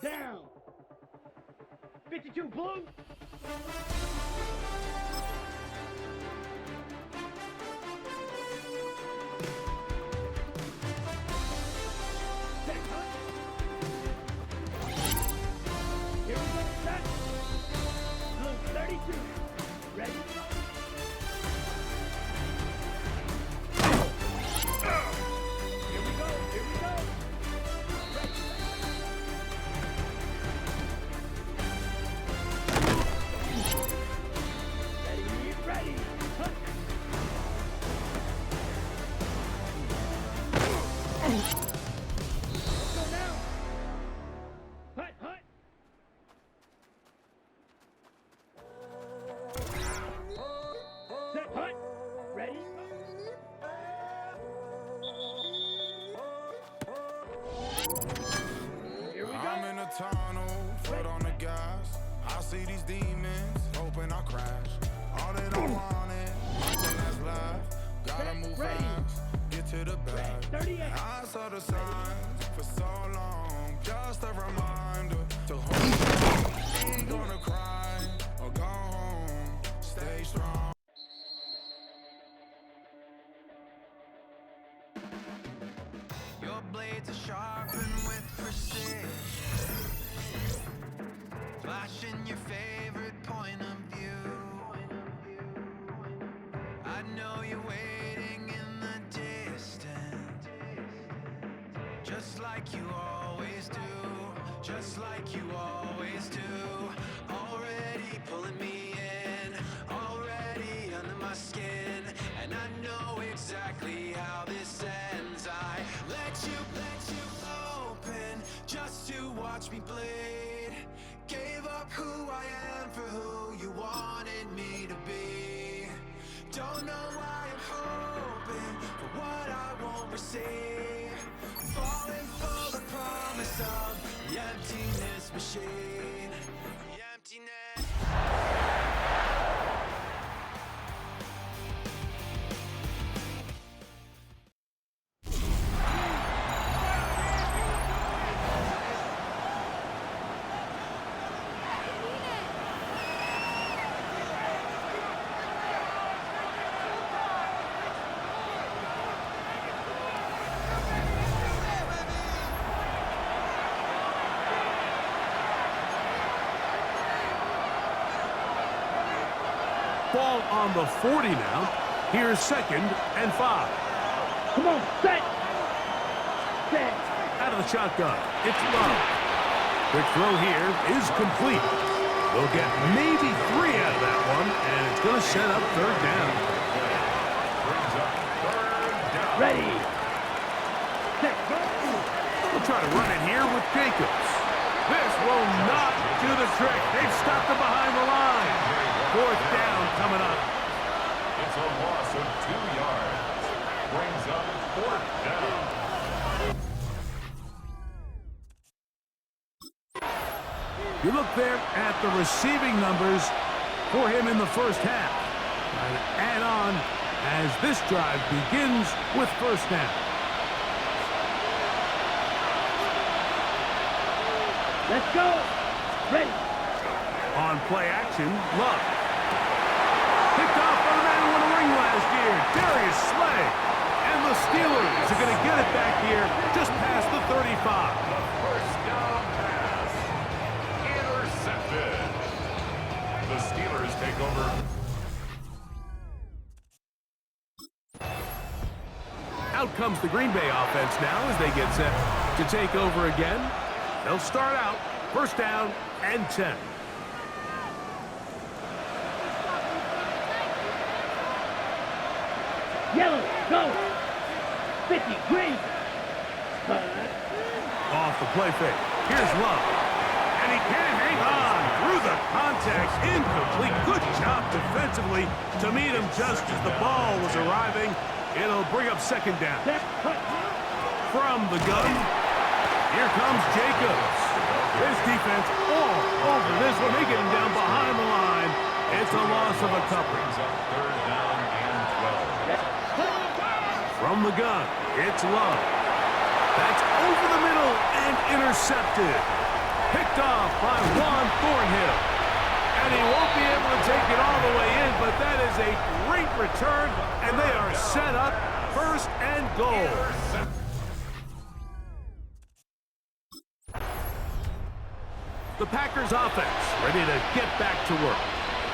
Down. 52 blue. Here we go, set. Blue 32. Ready? Here we go, here we go. Ready. Hunt. Let's go now. Hunt. Set, hunt. Ready. Here we go. I'm in a tunnel, foot on the gas. I see these demons, hoping I crash. All they don't want it, nothing that's left. Gotta move fast, get to the back. 38. I saw the signs for so long, just a reminder to hold on. Ain't gonna cry or go home, stay strong. Your blades are sharpened with precision, flashing your favorite point of view. I know you're waiting in the distance, just like you always do, just like you always do. Already pulling me in, already under my skin, and I know exactly how this ends. I let you open just to watch me bleed. Gave up who I am for who you wanted me to be. Don't know why I'm hoping for what I won't receive. Falling for the promise of the emptiness machine. The emptiness. Ball on the 40 now. Here's 2nd and 5. Come on, set. Set. Out of the shotgun, it's Love. Quick throw here is complete. They'll get maybe 3 out of that one, and it's going to set up 3rd down. Ready. Set. We'll try to run it here with Jacobs. This will not do the trick. They've stopped him behind the line. 4th down coming up. It's a loss of 2 yards. Brings up 4th down. You look there at the receiving numbers for him in the first half. And add on as this drive begins with 1st down. Let's go. Ready. On play action, Love. Picked off by the man who won a ring last year, Darius Slay. And the Steelers are going to get it back here just past the 35. First down pass. Intercepted. The Steelers take over. Out comes the Green Bay offense now as they get set to take over again. They'll start out 1st down and 10. Yellow. Go. 50. Green. Off the play fake. Here's Love. And he can't hang on through the contact. Incomplete. Good job defensively to meet him just as the ball was arriving. It'll bring up 2nd down. From the gun, here comes Jacobs. His defense all over this one. They get him down behind the line. It's a loss of a couple. Brings up 3rd down and 12. From the gun, it's Love. That's over the middle and intercepted. Picked off by Juan Thornhill. And he won't be able to take it all the way in, but that is a great return, and they are set up 1st and goal. The Packers offense ready to get back to work.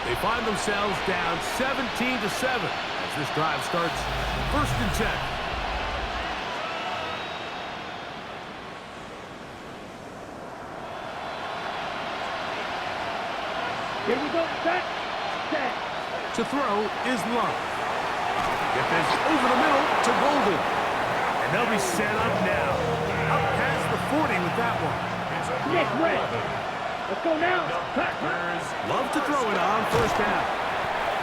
They find themselves down 17-7 as this drive starts 1st and 10. Here we go. Set. Set. To throw is Love. Get this over the middle to Golden. And they'll be set up now. Up past the 40 with that one. Nick Red. Let's go now. Love to throw it on 1st down.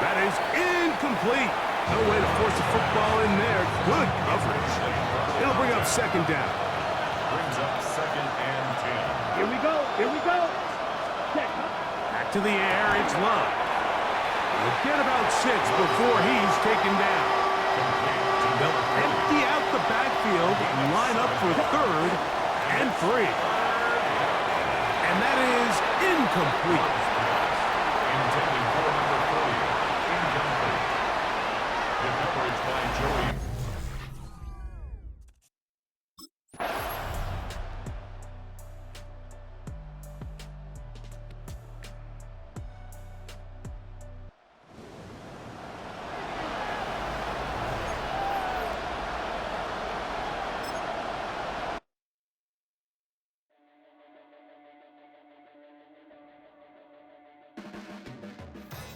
That is incomplete. No way to force a football in there. Good coverage. It'll bring up 2nd down. Brings up 2nd and 10. Here we go. Here we go. Set. Back to the air, it's Love. We'll get about 6 before he's taken down. They'll empty out the backfield and line up for 3rd and 3. And that is incomplete. Intended for number 40. Incomplete. The coverage by Joey.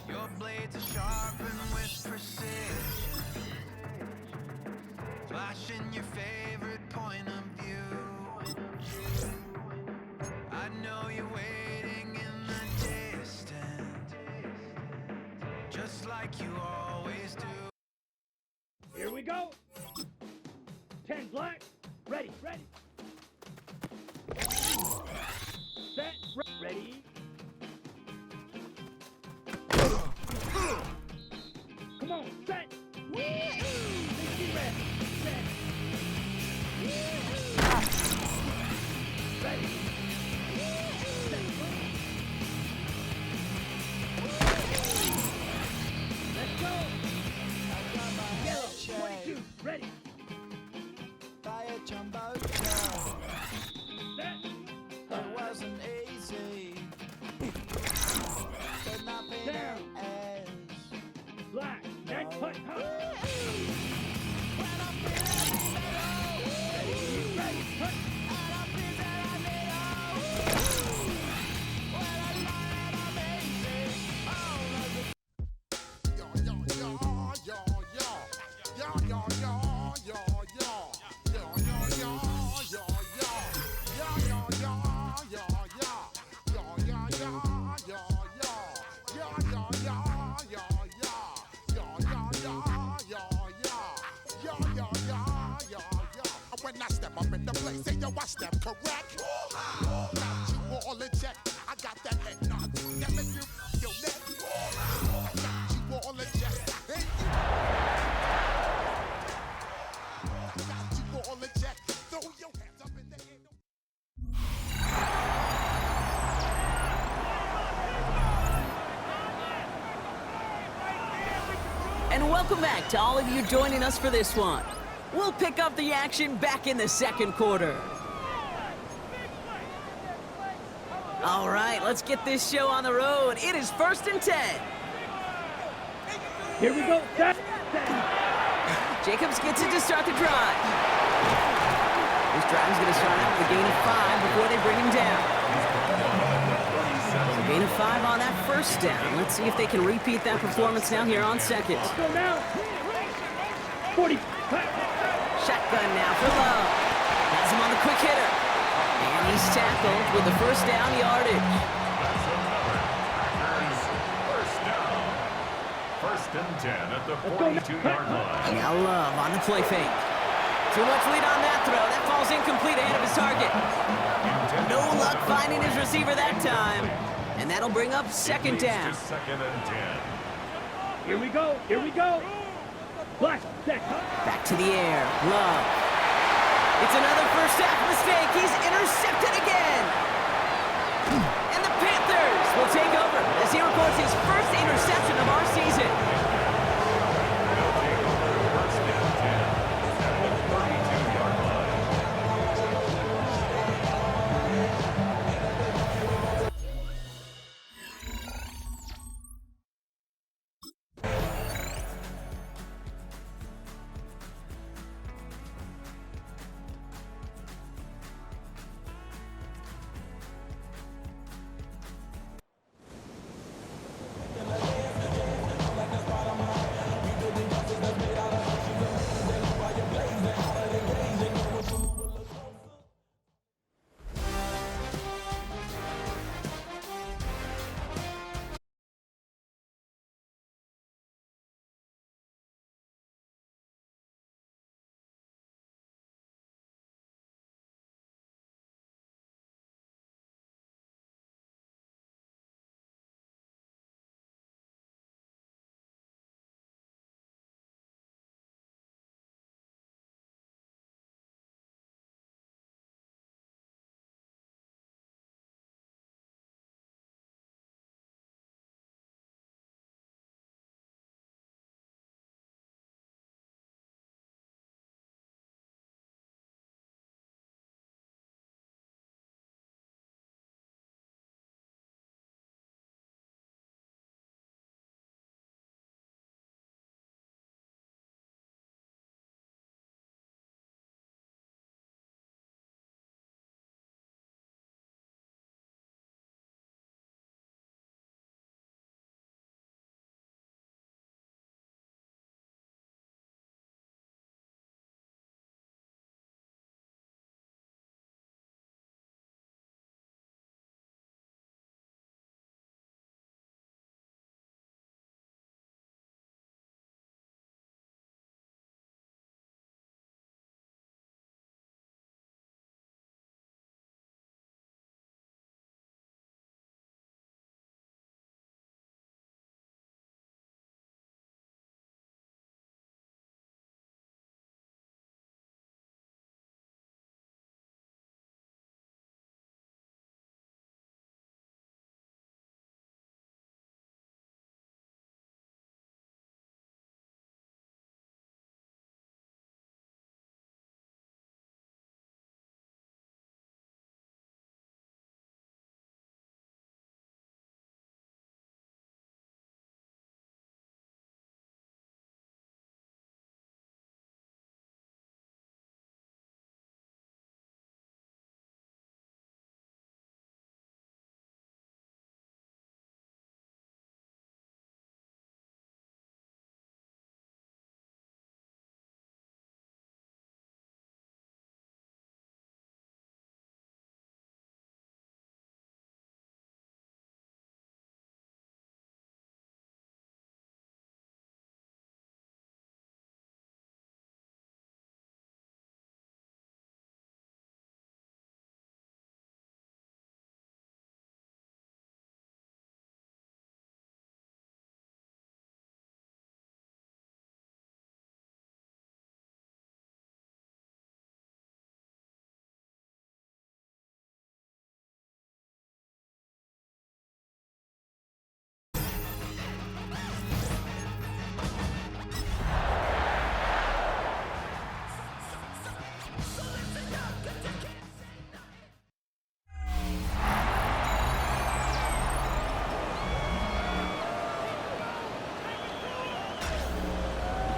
Your blades are sharpened with precision, flashing your favorite point of view. I know you're waiting in the distance, just like you always do. Here we go. 10 black. Ready. Ready. Set. Ready. Come on, set. Safety red. Set. Ready. Set. Let's go. I step correct. Got you all in check. I got that head nod that make you your neck. Got you all in check. Hey, got you all in check. Throw your hands up in the air. And welcome back to all of you joining us for this one. We'll pick up the action back in the second quarter. All right, let's get this show on the road. It is 1st and 10. Here we go. Jacobs gets it to start the drive. This drive is going to start out with a gain of 5 before they bring him down. So gain of 5 on that first down. Let's see if they can repeat that performance now here on second. Go now. 40. Shotgun now for Love. Has him on the quick hitter. And he's tackled with the first down yardage. That's another. Packers first down. 1st and 10 at the 42-yard line. Now Love on the play fake. Too much lead on that throw. That falls incomplete ahead of his target. No luck finding his receiver that time. And that'll bring up 2nd down. 2nd and 10. Here we go. Here we go. Black, set. Back to the air. Love. It's another first half mistake. He's intercepted again. And the Panthers will take over as he records his first interception of our season. They'll take over 1st and 10 at the 32-yard line.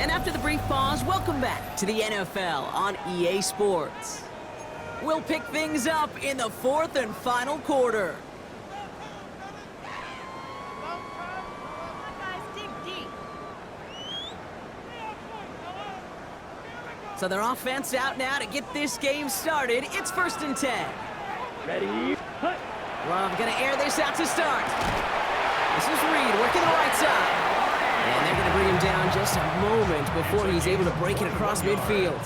And after the brief pause, welcome back to the NFL on EA Sports. We'll pick things up in the fourth and final quarter. So their offense out now to get this game started. It's 1st and 10. Ready? Hut. Love gonna air this out to start. This is Reed working the right side. And they're gonna bring him down just a moment before he's able to break it across midfield.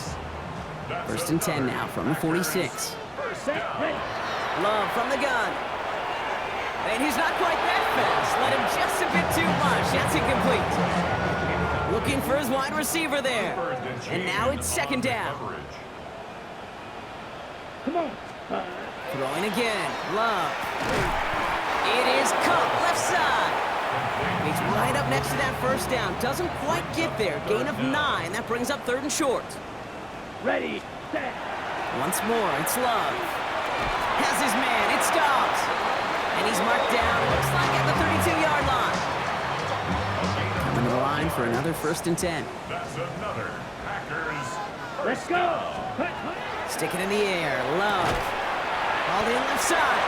1st and 10 now from the 46. Set. Ready. Love from the gun. And he's not quite that fast. Let him just a bit too much. That's incomplete. Looking for his wide receiver there. And now it's 2nd down. Come on. Throwing again. Love. It is Cup, left side. He's right up next to that 1st down. Doesn't quite get there. Gain of 9. That brings up 3rd and short. Ready. Set. Once more, it's Love. Has his man. It's Dobbs. And he's marked down, looks like at the 32-yard line. Coming to the line for another 1st and 10. That's another Packers. Let's go. Hut. Stick it in the air. Love. All in left side.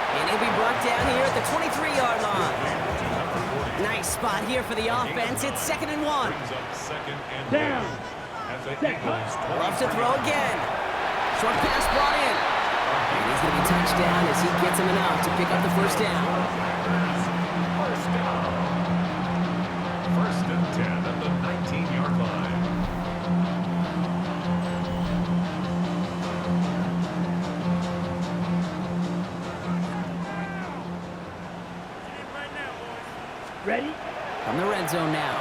And he'll be brought down here at the 23-yard line. Nice spot here for the offense. It's 2nd and 1. Down. Love to throw again. Short pass brought in. And he's going to be touched down as he gets him enough to pick up the 1st down. 1st and 10 at the 19-yard line. Ready. From the red zone now.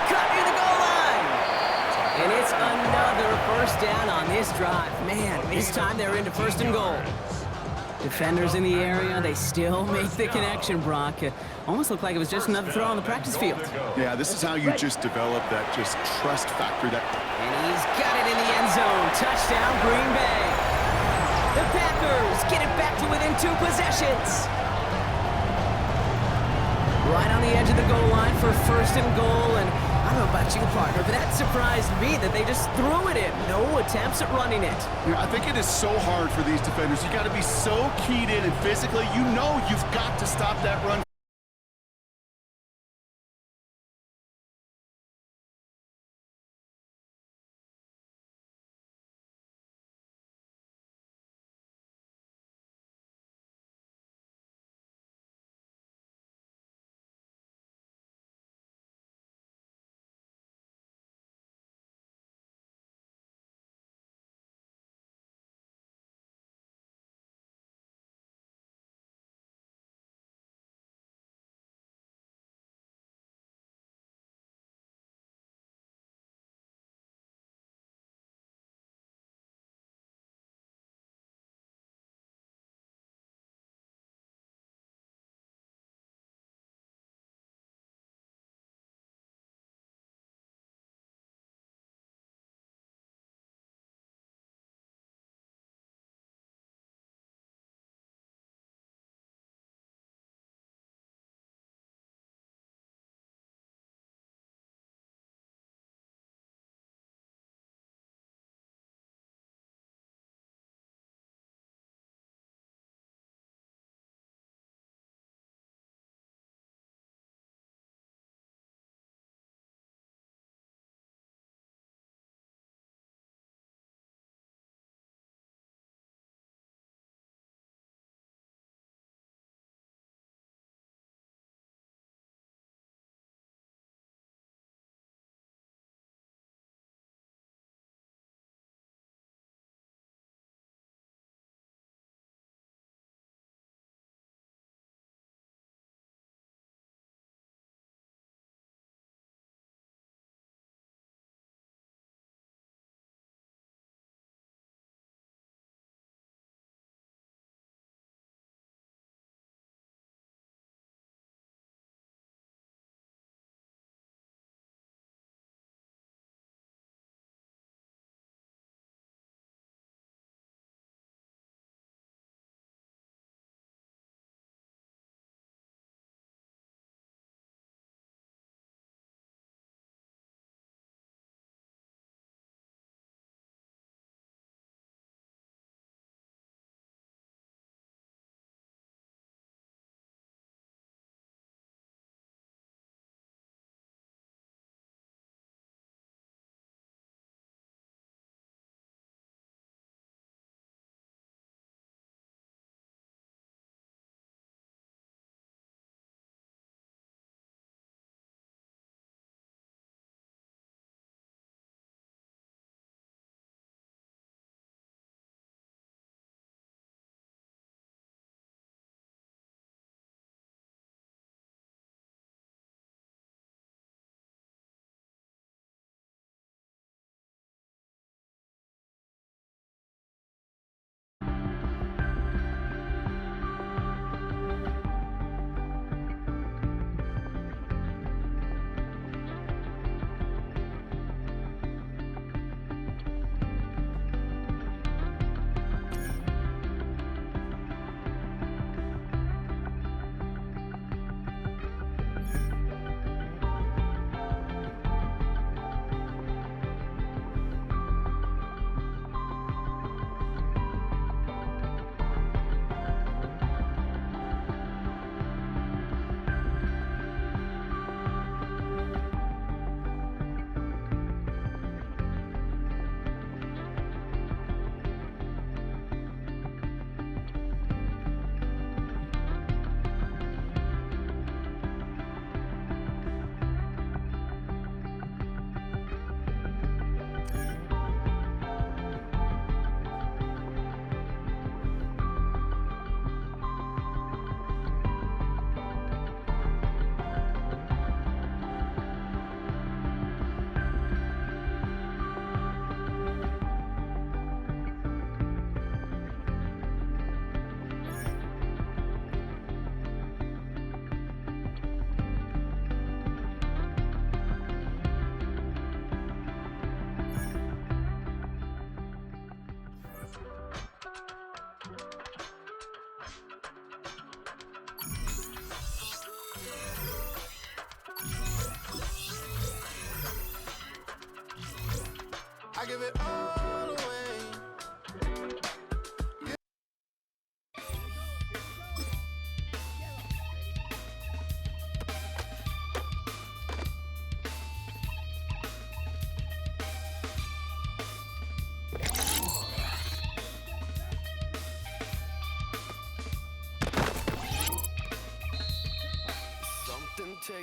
Cut near the goal line. And it's another 1st down on this drive. Man, this time they're into 1st and goal. Defenders in the area, they still make the connection, Brock. Almost looked like it was just another throw on the practice field. Yeah, this is how you just develop that just trust factor. And he's got it in the end zone. Touchdown, Green Bay. The Packers get it back to within 2 possessions. Right on the edge of the goal line for 1st and goal. And I don't know about you, partner, but that surprised me that they just threw it in. No attempts at running it. You know, I think it is so hard for these defenders. You got to be so keyed in and physically, you know you've got to stop that run.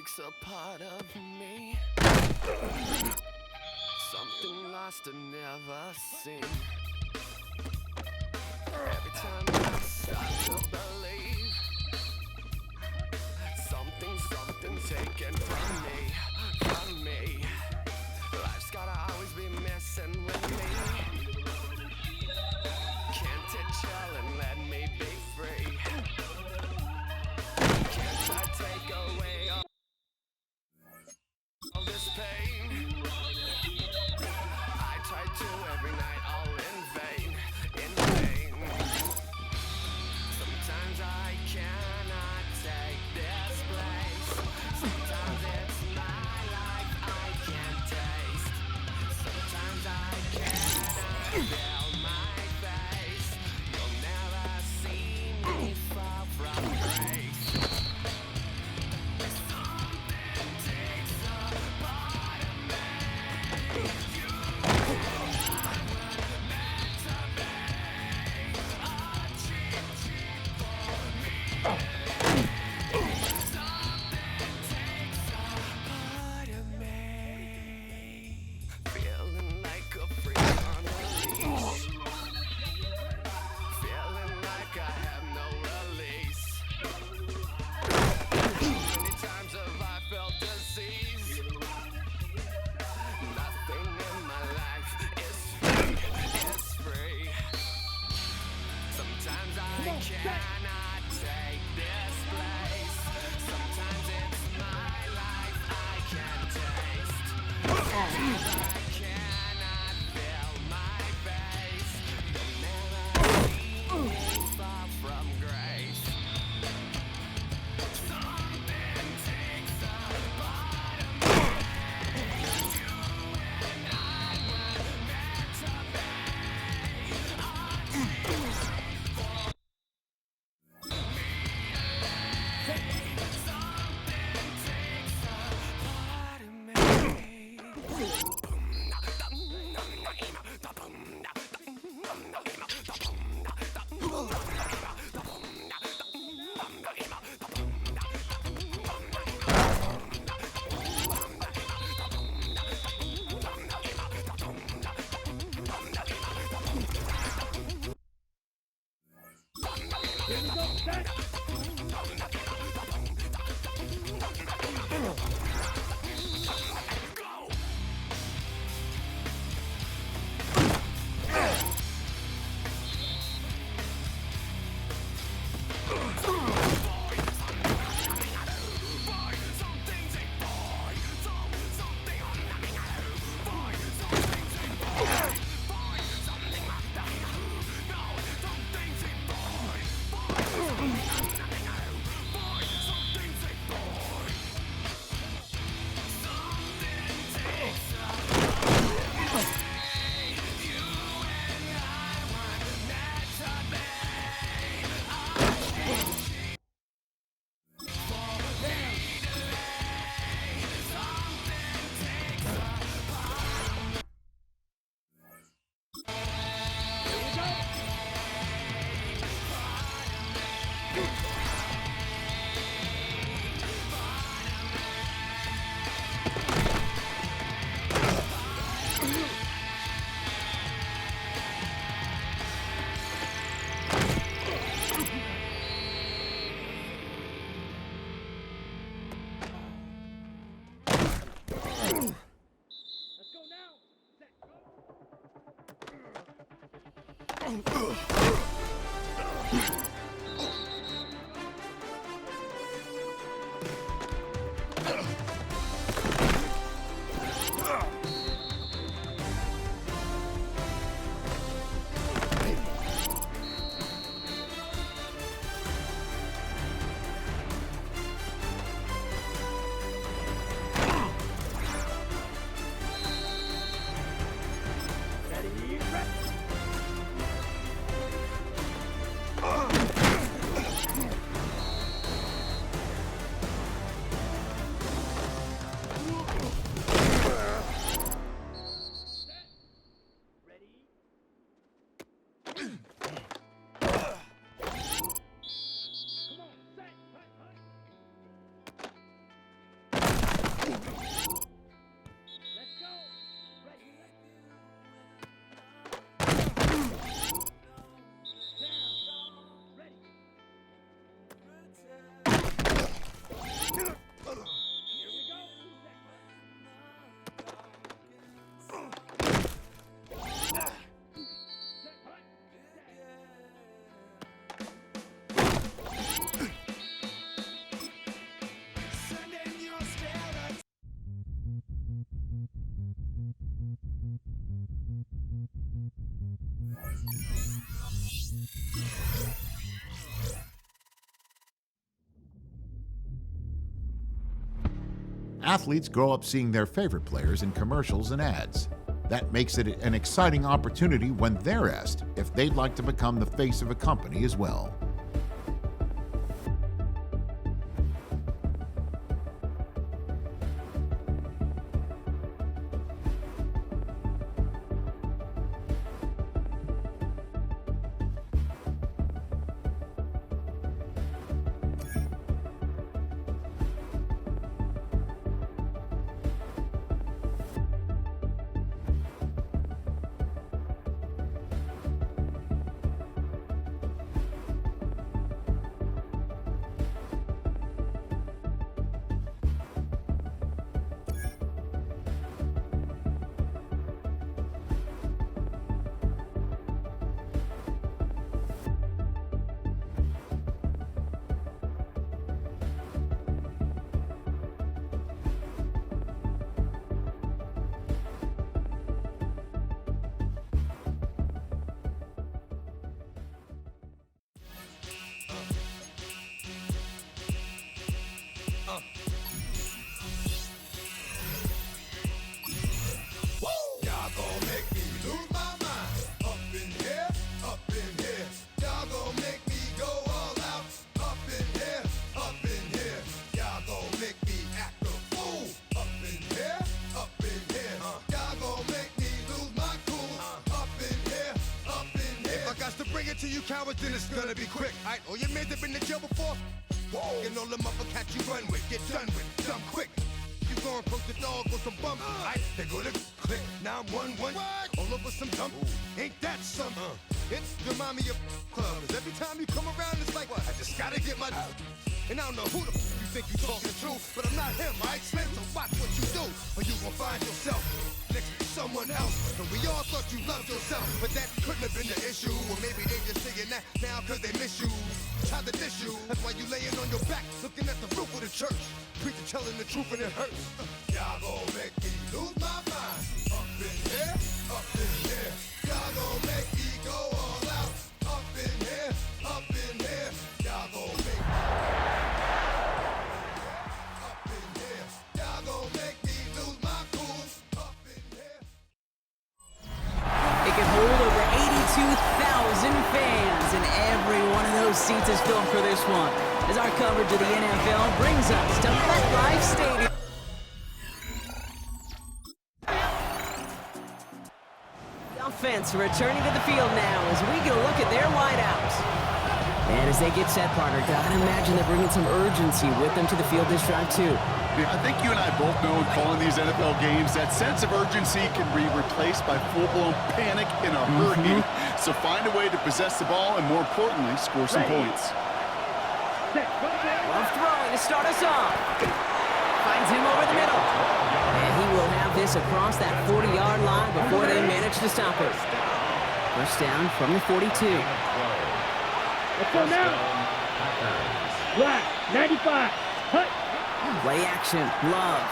takes a part of me. Something lost and never seen. Every time I start to believe something's taken from me. Life's gotta always be messing with me. Can't it chill and let me be free? Can't I take away all this pain? I try to every night, all in vain. Sometimes I cannot take this place. Sometimes it's my life I can't taste. Sometimes I cannot feel my face. You'll never see me fall from grace. Something takes a part of me. You and I were meant to be. A cheap for me. Something takes a part of me. Feeling like a freak on a leash. Feeling like I have no release. Many times have I felt disease. Nothing in my life is free. Sometimes I cannot take this place. Sometimes it's my life I can't taste. Sometimes I cannot feel my face. You'll never see me fall from grace. Something takes a part of me. You and I were meant to be. Ready, Athletes grow up seeing their favorite players in commercials and ads. That makes it an exciting opportunity when they're asked if they'd like to become the face of a company as well. To you cowards, then it's gonna be quick. Aight, all your men have been to jail before? Whoa. And all them upper cats you run with, get done with, dumb quick. You gon' approach the dog with some bumps. Aight, they gonna click, 911. All over some dump. Ain't that some? It's remind me of clubs. Every time you come around, it's like, I just gotta get my. And I don't know who the you think you talking to, but I'm not him, aight? So watch what you do, or you gon' find yourself next to someone else. And we all thought you loved yourself, but that couldn't have been the issue. Or maybe they just saying that now cause they miss you. Tried to diss you, that's why you laying on your back, looking at the roof of the church. Preacher telling the truth and it hurts. Y'all gon' make me lose my mind. Up in here, up in here. Y'all gon' make me go all out. Up in here, up in here. Y'all gon' make me. Up in here. Y'all gon' make me lose my cool. Up in here. It can hold over 82,000 fans, and every one of those seats is filled for this one, as our coverage of the NFL brings us to MetLife Stadium. The offense returning to the field now as we get a look at their wideouts. And as they get set, partner, gotta imagine they're bringing some urgency with them to the field this drive, too. I think you and I both know in calling these NFL games that sense of urgency can be replaced by full-blown panic in a hurry. So find a way to possess the ball and, more importantly, score some points. Love throwing to start us off. Finds him over the middle. And he will have this across that 40-yard line before they manage to stop it. First down from the 42. Let's go now. Black, 95. Hut. Play action, Love.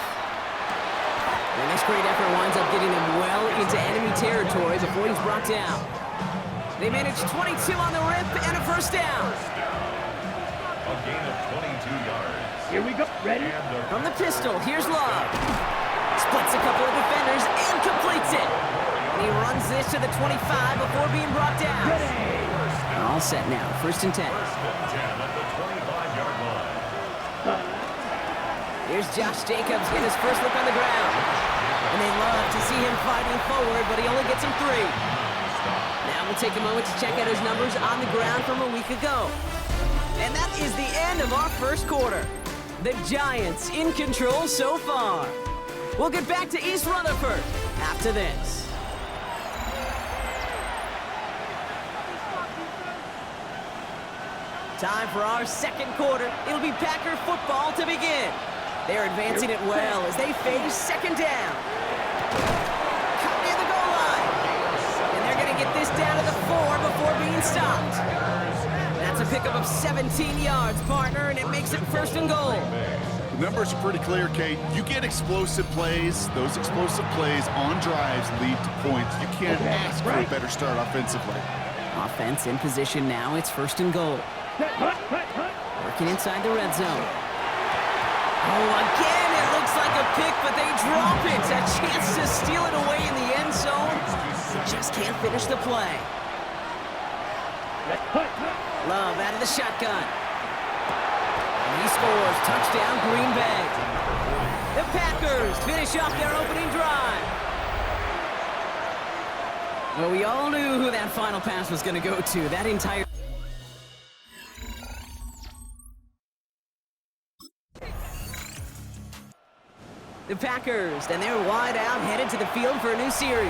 And this great effort winds up getting him well into enemy territory before he's brought down. They manage 22 on the rip and a first down. A gain of 22 yards. Here we go. Ready? From the pistol, here's Love. Splits a couple of defenders and completes it. And he runs this to the 25 before being brought down. All set now, first and 10. First and 10 at the 25-yard line. Here's Josh Jacobs in his first look on the ground. And they love to see him fighting forward, but he only gets him 3. Now we'll take a moment to check out his numbers on the ground from a week ago. And that is the end of our first quarter. The Giants in control so far. We'll get back to East Rutherford after this. Time for our second quarter. It'll be Packer football to begin. They're advancing it well as they face second down. Cut near the goal line. And they're going to get this down to the 4 before being stopped. That's a pickup of 17 yards, partner, and it makes it first and goal. The numbers are pretty clear, Kate. You get explosive plays. Those explosive plays on drives lead to points. You can't ask for a better start offensively. Offense in position now. It's first and goal. Working inside the red zone. Oh, again, it looks like a pick, but they drop it. A chance to steal it away in the end zone. They just can't finish the play. Love out of the shotgun. And he scores. Touchdown, Green Bay. The Packers finish off their opening drive. Well, we all knew who that final pass was going to go to. That entire... The Packers, and they're wide out, headed to the field for a new series.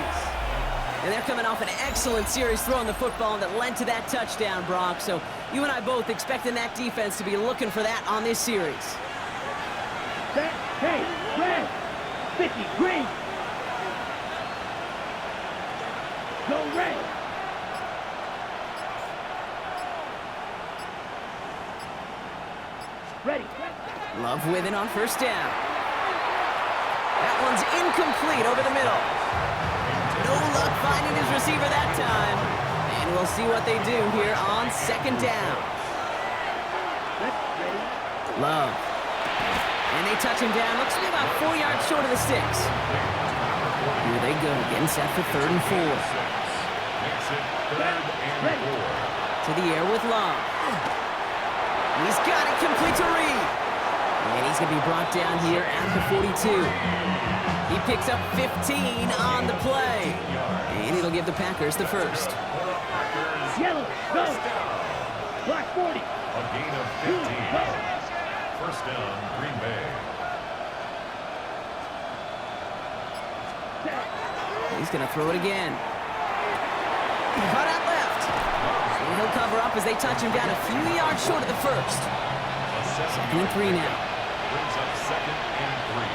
And they're coming off an excellent series throwing the football that led to that touchdown, Brock. So you and I both expecting that defense to be looking for that on this series. Set, hey, red, 50, green. Go red. Ready. Love with it on first down. That one's incomplete over the middle. No luck finding his receiver that time. And we'll see what they do here on second down. Love. And they touch him down. Looks to be about 4 yards short of the sticks. Here they go, getting set for 3rd and 4. To the air with Love. He's got it complete to Reed. And he's going to be brought down here at the 42. He picks up 15 on the play. And it'll give the Packers the first. Yellow, go. Black 40. A gain of 15. First down, Green Bay. He's going to throw it again. Cut out left. And he'll cover up as they touch him down a few yards short of the first. 2nd and 3 now. Brings up 2nd and 3.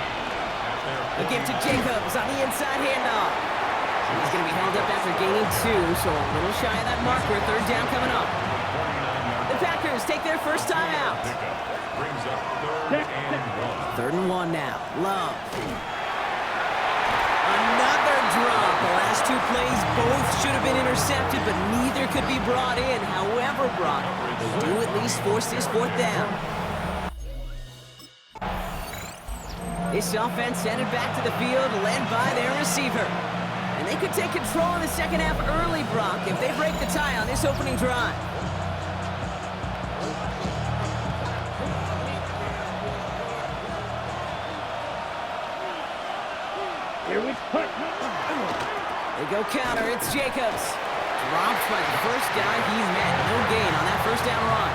A give to Jacobs on the inside handoff. He's going to be held up after gaining 2, so a little shy of that marker. 3rd down coming up. The Packers take their first time out. Brings up 3rd and 1. 3rd and 1 now. Love. Another drop. The last 2 plays both should have been intercepted, but neither could be brought in. However, Brock, they do at least force this 4th down. This offense headed back to the field, led by their receiver. And they could take control in the second half early, Brock, if they break the tie on this opening drive. Here we put. They go counter. It's Jacobs. Dropped by the first guy he met. No gain on that first down run.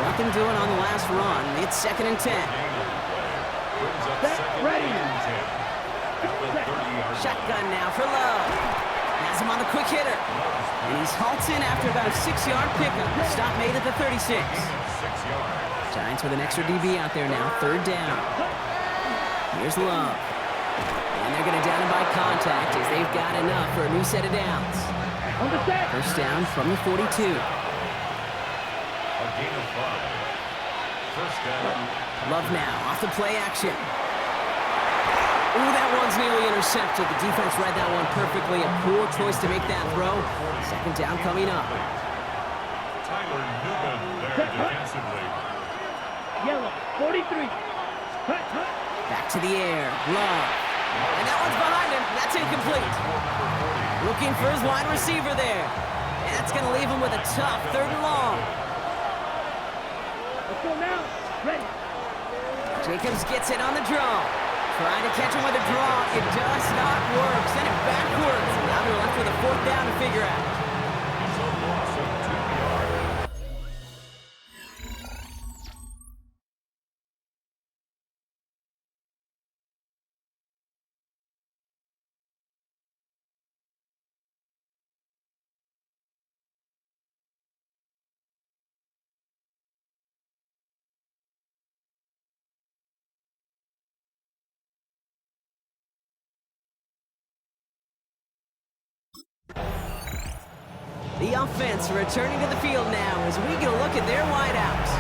Nothing doing on the last run. It's 2nd and 10. Ready. Shotgun now for Love. Has him on the quick hitter. And he's halted after about a 6-yard pickup. Stop made at the 36. Giants with an extra DB out there now. 3rd down. Here's Love. And they're going to down him by contact as they've got enough for a new set of downs. First down from the 42. A gain of 5. First down. Love now off the play action. Ooh, that one's nearly intercepted. The defense read that one perfectly. A poor choice to make that throw. 2nd down coming up. Tyler Newman there defensively. Yellow, 43. Back to the air. Love. And that one's behind him. That's incomplete. Looking for his wide receiver there. And that's going to leave him with a tough 3rd and long. Let's go now. Ready. Jacobs gets it on the draw. Trying to catch him with a draw. It does not work. Send it backwards. And now they're left with a 4th down to figure out. It's a loss of 2 yards. The offense returning to the field now as we get a look at their wideouts.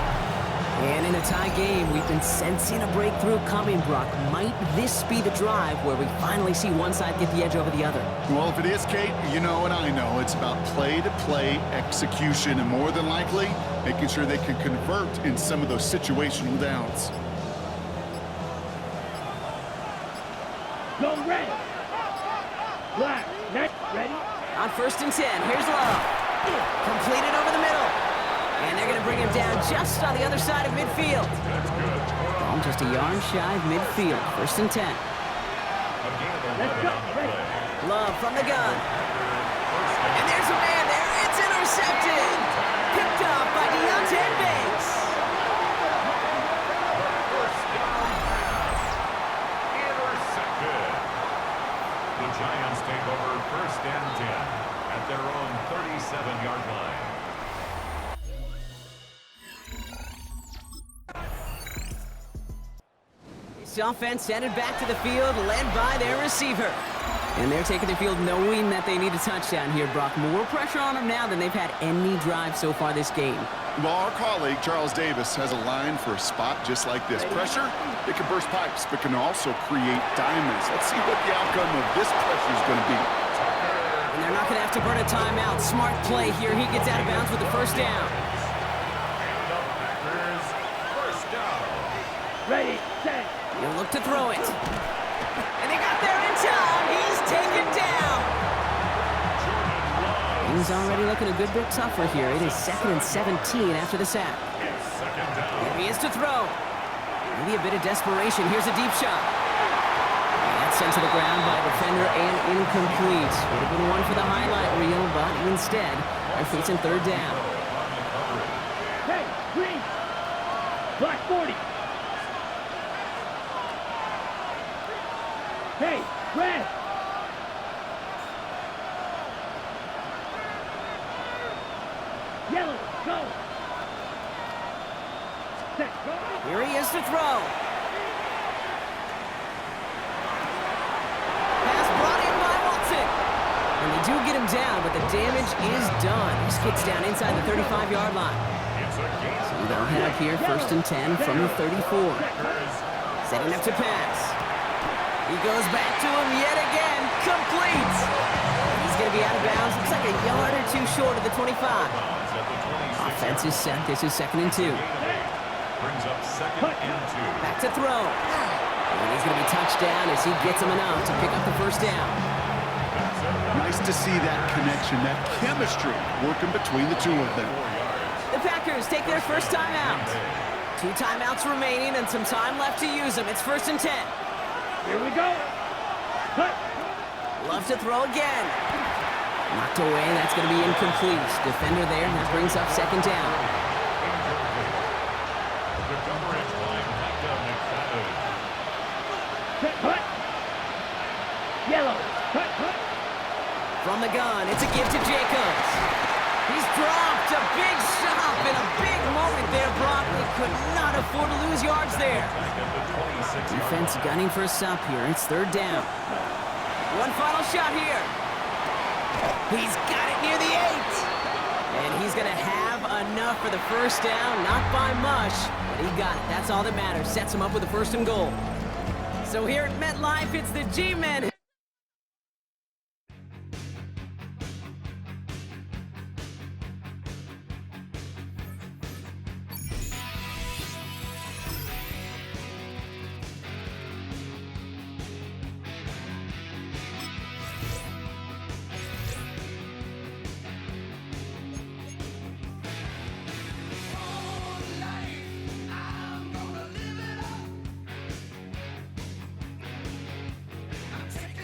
And in a tie game, we've been sensing a breakthrough coming, Brock. Might this be the drive where we finally see one side get the edge over the other? Well, if it is, Kate, you know and I know it's about play-to-play execution and more than likely making sure they can convert in some of those situational downs. Go red. Black. Next. Ready? On 1st and 10, here's Love. Completed over the middle. And they're going to bring him down just on the other side of midfield. Ball just a yard shy of midfield. 1st and 10. Let's go. Ready. Love from the gun. And there's a man there. It's intercepted. Picked off by Deontay Banks. Intercepted. The Giants take over 1st and 10 at their own 37-yard line. This offense headed back to the field, led by their receiver. And they're taking the field knowing that they need a touchdown here, Brock. More pressure on them now than they've had any drive so far this game. Well, our colleague, Charles Davis, has a line for a spot just like this. Pressure, it can burst pipes, but can also create diamonds. Let's see what the outcome of this pressure is going to be. And they're not going to have to burn a timeout. Smart play here. He gets out of bounds with the 1st down. And the Packers, 1st down. Ready. Set. He'll look to throw it. And they got there in time. He's taken down. Things already looking a good bit tougher here. It is 2nd and 17 after the sack. Here he is to throw. Maybe a bit of desperation. Here's a deep shot. And that's sent to the ground by a defender and incomplete. Would have been one for the highlight reel, but instead, they're facing 3rd down. Hey, green. Black 40. Hey, red. Yellow, go. Set, go. Here he is to throw. Pass brought in by Watson. And they do get him down, but the damage is done. He skids down inside the 35-yard line. So they'll head up here, 1st and 10 from the 34. Setting up to pass. He goes back to him yet again. Complete. He's going to be out of bounds. Looks like a yard or two short of the 25. Offense is set. This is 2nd and 2. Brings up 2nd and 2. Back to throw. And he's going to be touched down as he gets him enough to pick up the 1st down. Nice to see that connection, that chemistry working between the two of them. The Packers take their 1st timeout. 2 timeouts remaining and some time left to use them. It's 1st and 10. Here we go. Cut. Love to throw again. Knocked away. That's going to be incomplete. Defender there. That brings up 2nd down. The coverage by Micah McFadden. Set, cut. Yellow. Cut, cut. From the gun, it's a give to Jacobs. He's dropped a big stop in a big moment there, Brock. They could not afford to lose yards there. Defense gunning for a stop here. It's 3rd down. One final shot here. He's got it near the 8. And he's going to have enough for the 1st down. Not by much, but he got it. That's all that matters. Sets him up with a 1st and goal. So here at MetLife, it's the G-Men. I'm taking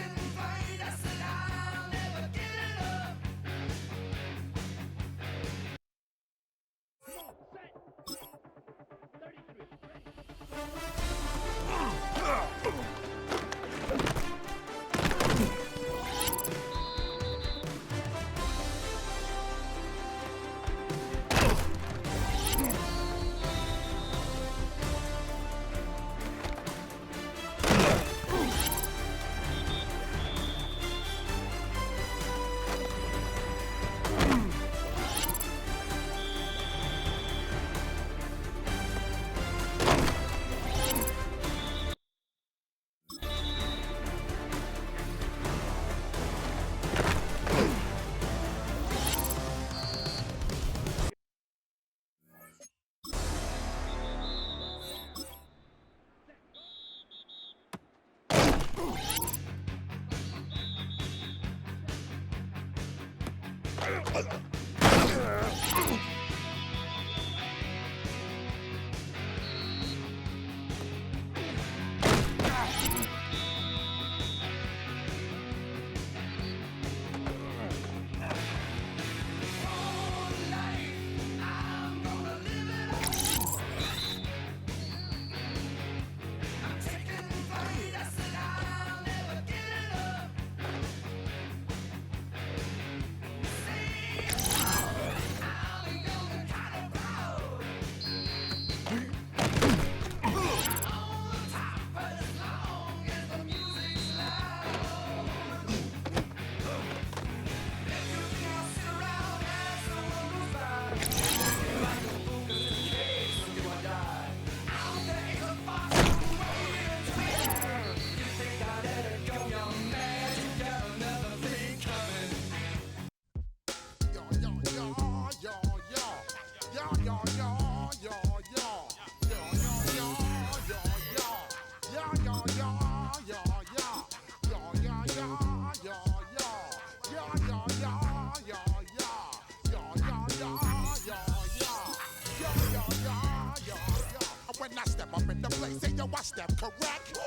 When I step up in the place, say yo, I step correct.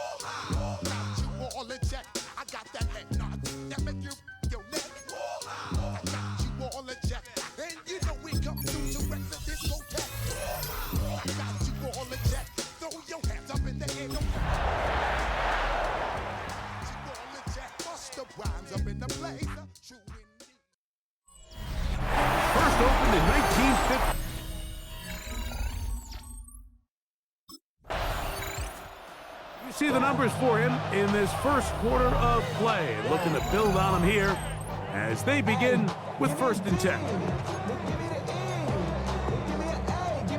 Got you all in check. I got that head nod that make you your neck. I got you all in check, and you know we come through to wreck the discotheque. I got you all in check. Throw your hands up in the air. Don't you all in check. Bust the rhymes up in the place. True indeed. First opened in 1950. You see the numbers for him in this first quarter of play. Looking to build on them here as they begin with 1st and 10.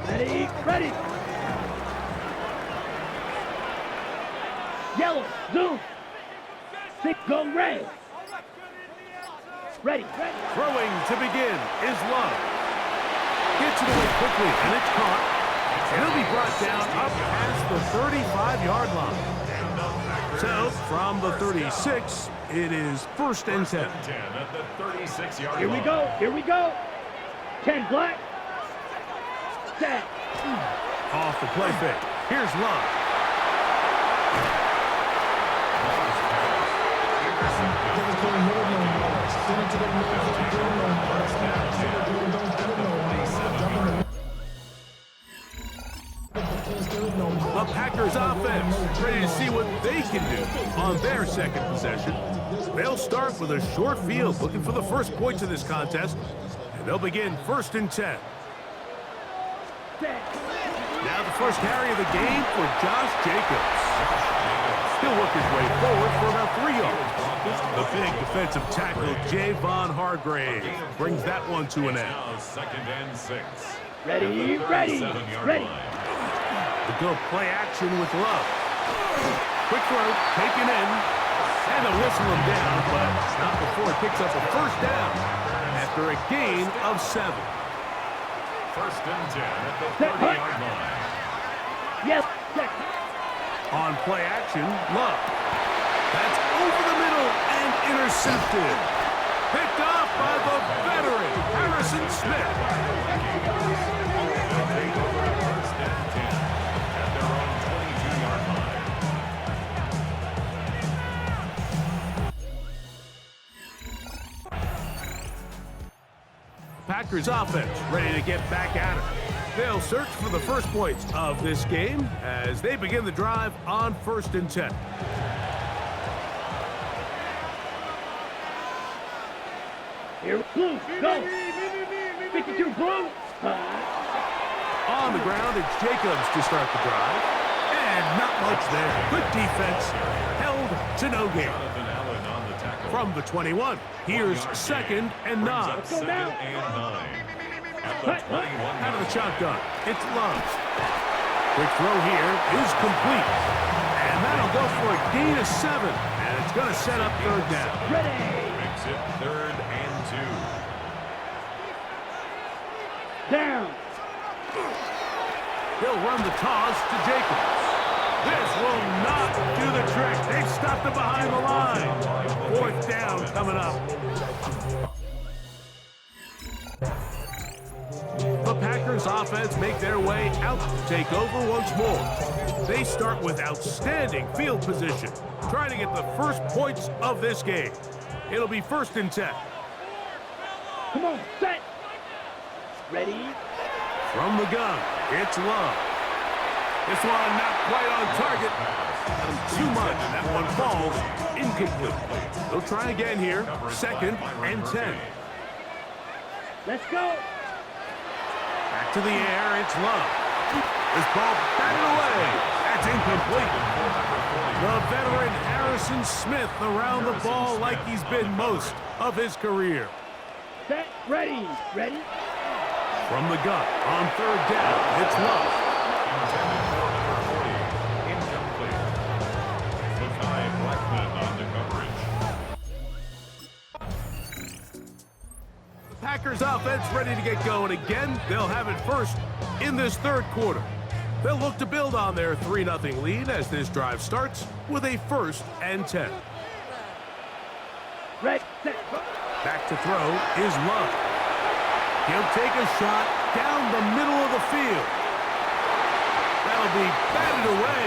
Ready, ready. Yellow, zoom. 6, go red. Ready, ready. Throwing to begin is Love. Gets it away quickly, and it's caught. And he'll be brought down up past the 35-yard line. So, from the 36, it is 1st and 10. At the 36-yard line. Here we go, here we go. 10 black. Set. Off the play fake. Here's Love. The Packers offense ready to see what they can do on their second possession. They'll start with a short field, looking for the first points of this contest, and they'll begin 1st and 10. Now the first carry of the game for Josh Jacobs. He'll work his way forward for about 3 yards. The big defensive tackle, Javon Hargrave, brings that one to an end. 2nd and 6. Ready, ready, ready. The go play action with Love. Quick throw, taken in, and they'll whistle him down, but not before he picks up a 1st down after a gain of 7. 1st and 10 at the 30-yard line. Yes, set. On play action, Love. That's over the middle and intercepted. Picked off by the veteran, Harrison Smith. Packers offense ready to get back at it. They'll search for the first points of this game as they begin the drive on 1st and 10. Here, blue, go. 52, blue. On the ground, it's Jacobs to start the drive. And not much there. Good defense. Held to no gain. From the 21, here's 2nd and 9. 2nd and 9. At the 21. Out of the shotgun, it's Love. Quick throw here is complete. And that'll go for a gain of 7. And it's going to set up 3rd down. Ready. Makes it 3rd and 2. Down. He'll run the toss to Jacobs. This will not do the trick. They stopped it behind the line. 4th down coming up. The Packers offense make their way out to take over once more. They start with outstanding field position, trying to get the first points of this game. It'll be 1st and 10. Come on, set. Ready. From the gun, it's Love. This one not quite on target. Too much. That one falls incomplete. They'll try again here. 2nd and 10. Let's go. Back to the air. It's Love. This ball batted away. That's incomplete. The veteran Harrison Smith around the ball like he's been most of his career. Set. Ready. Ready. From the gun, on third down, it's Love. Intended for number 40. Incomplete. Makai Blackman on the coverage. Packers offense ready to get going again. They'll have it first in this third quarter. They'll look to build on their 3-0 lead as this drive starts with a 1st and 10. Right, set, Back to throw is Love. He'll take a shot down the middle of the field. That'll be batted away.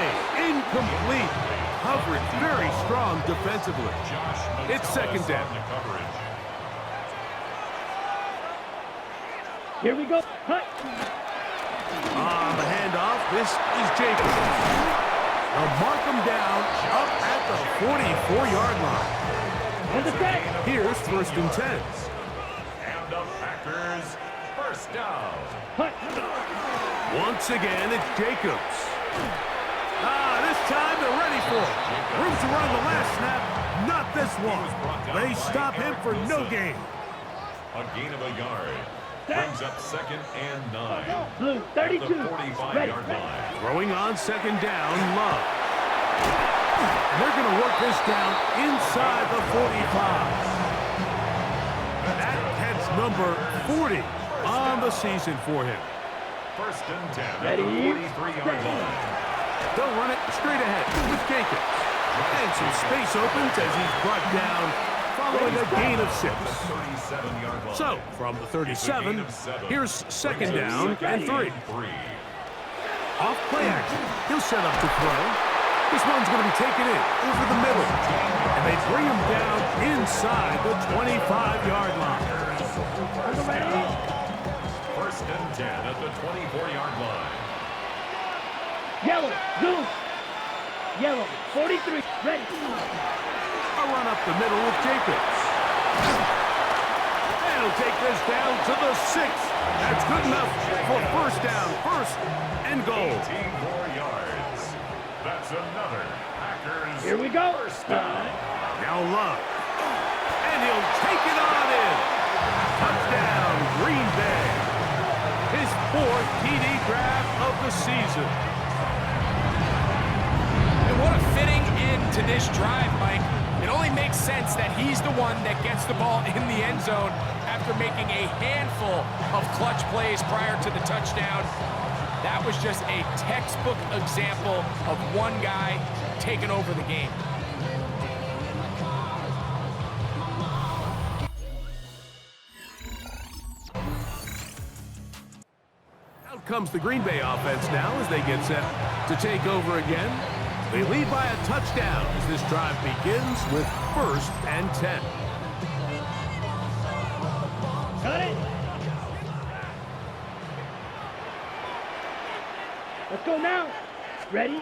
Incomplete. Coverage very strong defensively. It's second down. here we go. Hut. On the handoff, this is Jacobs. They'll mark him down up at the 44-yard line. Here's 1st and 10. And the Packers first down. Once again, it's Jacobs. This time they're ready for it. Room to run the last snap, not this one. They stop him for no gain. A gain of a yard. Brings up 2nd and 9. Blue, 32. At the 45-yard line. Throwing on 2nd down, Love. They're going to work this down inside the 45. That heads number 40 on the season for him. 1st and 10 at the 43-yard line. They'll run it straight ahead with Jacobs. And some space opens as he's brought down following a gain of 6. So, from the 37, here's 2nd down and 3. Off play action. He'll set up to throw. This one's going to be taken in over the middle. And they bring him down inside the 25-yard line. 1st and 10 at the 24-yard line. Yellow, zoom. Yellow, 43, ready. A run up the middle with Jacobs. And he'll take this down to the 6. That's good enough for 1st down, 1st and goal. 18 more yards. That's another Packers. Here we go. First down. Now Love. And he'll take it on in. Touchdown, Green Bay. His 4th TD grab of the season. And what a fitting end to this drive, Mike. It only makes sense that he's the one that gets the ball in the end zone after making a handful of clutch plays prior to the touchdown. That was just a textbook example of one guy taking over the game. Out comes the Green Bay offense now as they get set to take over again. They lead by a touchdown as this drive begins with 1st and 10. Got it. Let's go now. Ready?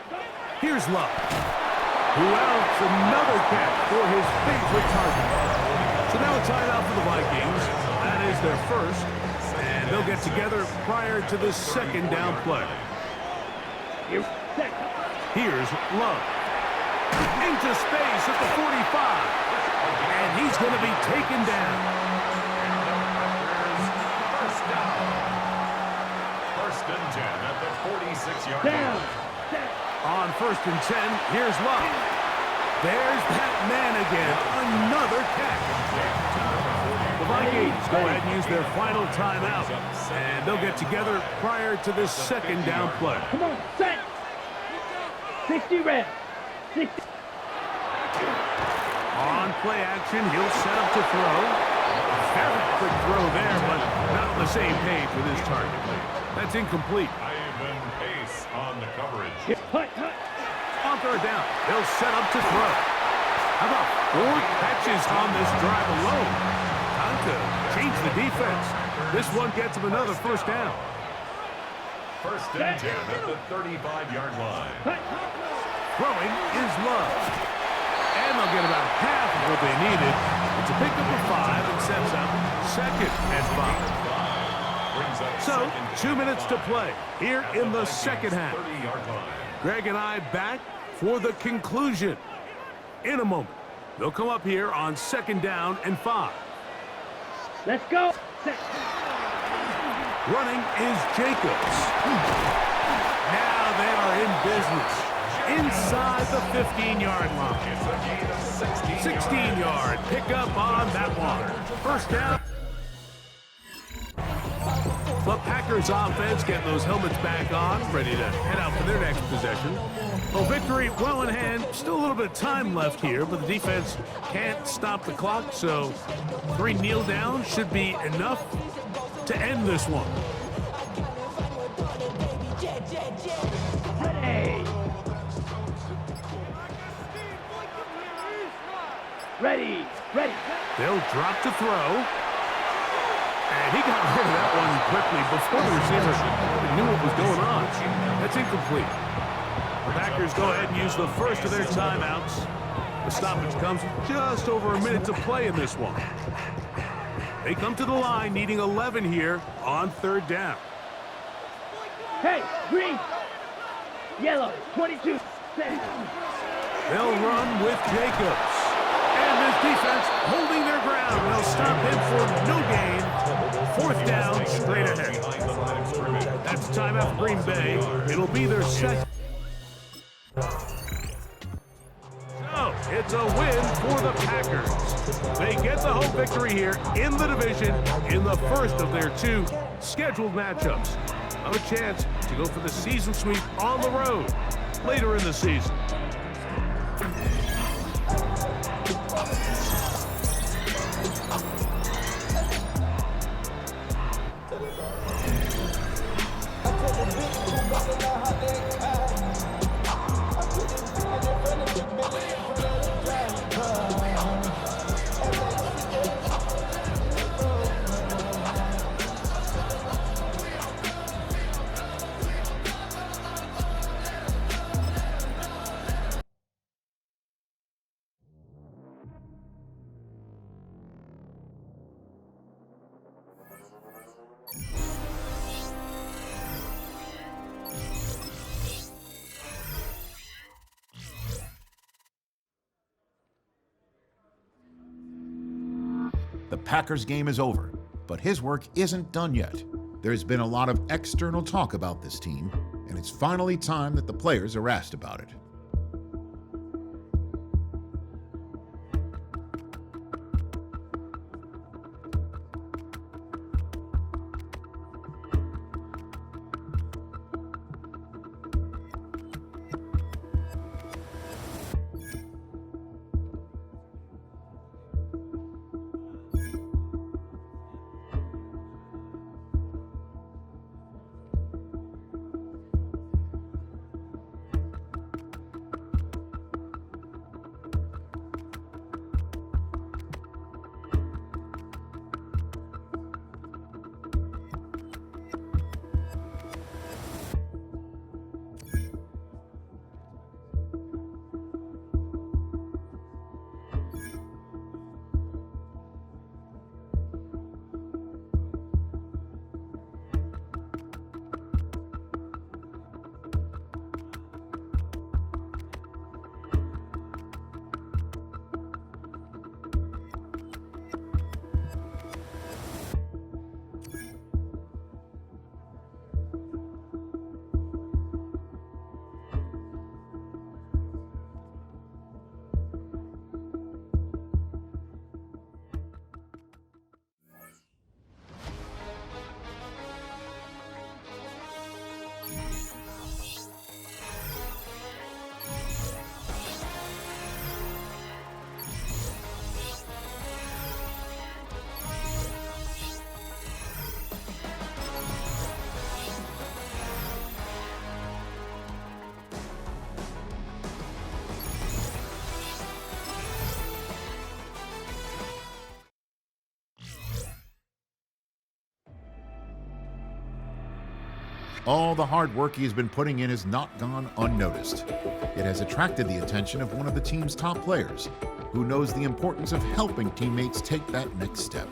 Here's Love, who outs another catch for his favorite target. So now a timeout for the Vikings. That is their 1st, and they'll get together prior to the 2nd down play. Here's Love. Into space at the 45. And he's going to be taken down. First down. 1st and 10 at the 46-yard line. On 1st and 10, here's Love. There's that man again. Another catch. The Vikings go ahead and use their final timeout. And they'll get together prior to the 2nd down play. Come on, set. 60 red. 60. On play action, he'll set up to throw. Very quick throw there, but not on the same page with his target. That's incomplete. Ivan Pace on the coverage. On 3rd down, they'll set up to throw. How about 4 catches on this drive alone? Time to change the defense. This one gets him another 1st down. 1st and 10 at the 35-yard line. Throwing is Love. And they'll get about half of what they needed. It's a pickup of 5 and sets up 2nd and 5. So, 2 minutes to play here in the 2nd half. Greg and I back for the conclusion. In a moment, they'll come up here on 2nd down and 5. Let's go. Running is Jacobs. Now they are in business. Inside the 15-yard line. 16-yard pickup on that one. First down. The Packers offense getting those helmets back on, ready to head out for their next possession. Well, victory well in hand. Still a little bit of time left here, but the defense can't stop the clock, so 3 kneel downs should be enough to end this one. Ready. They'll drop to throw. And he got rid of that one quickly before the receiver knew what was going on. That's incomplete. The Packers go ahead and use the first of their timeouts. The stoppage comes with just over a minute to play in this one. They come to the line needing 11 here on 3rd down. Hey, green. Yellow, 22. They'll run with Jacobs. And this defense holding their ground. They'll stop him for no gain. 4th down, straight ahead. That's timeout for Green Bay. It'll be their second. So, it's a win for the Packers. They get the home victory here in the division in the first of their 2 scheduled matchups. Have a chance to go for the season sweep on the road later in the season. The Packers game is over, but his work isn't done yet. There's been a lot of external talk about this team, and it's finally time that the players are asked about it. All the hard work he has been putting in has not gone unnoticed. It has attracted the attention of one of the team's top players, who knows the importance of helping teammates take that next step.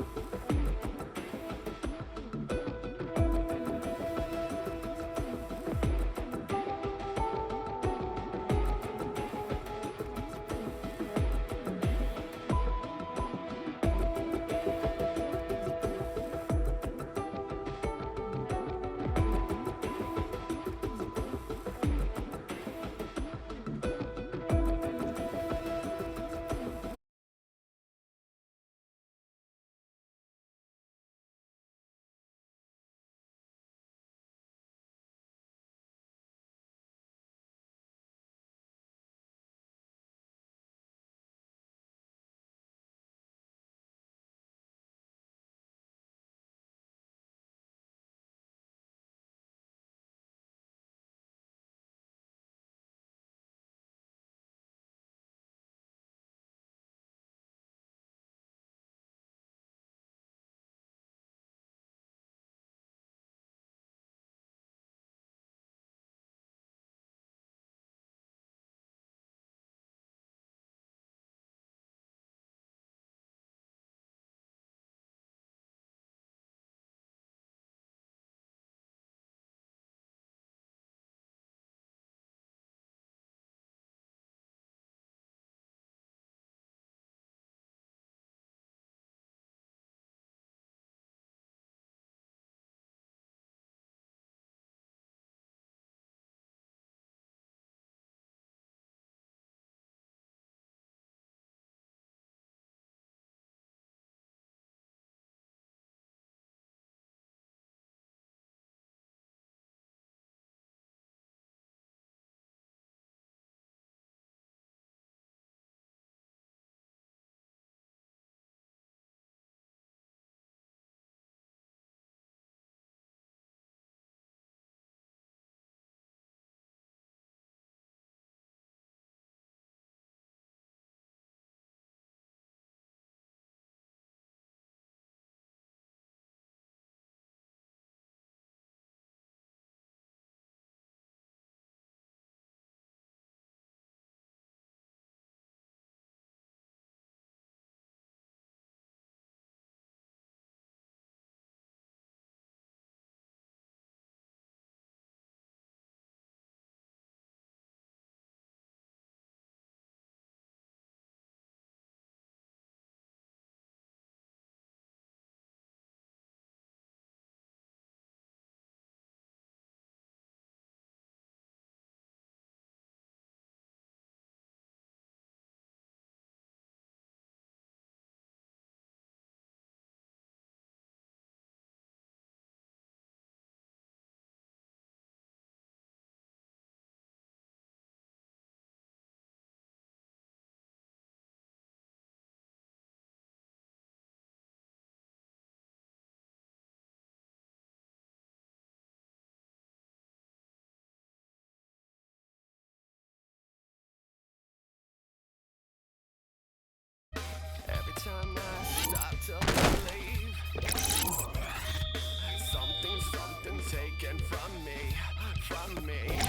from me.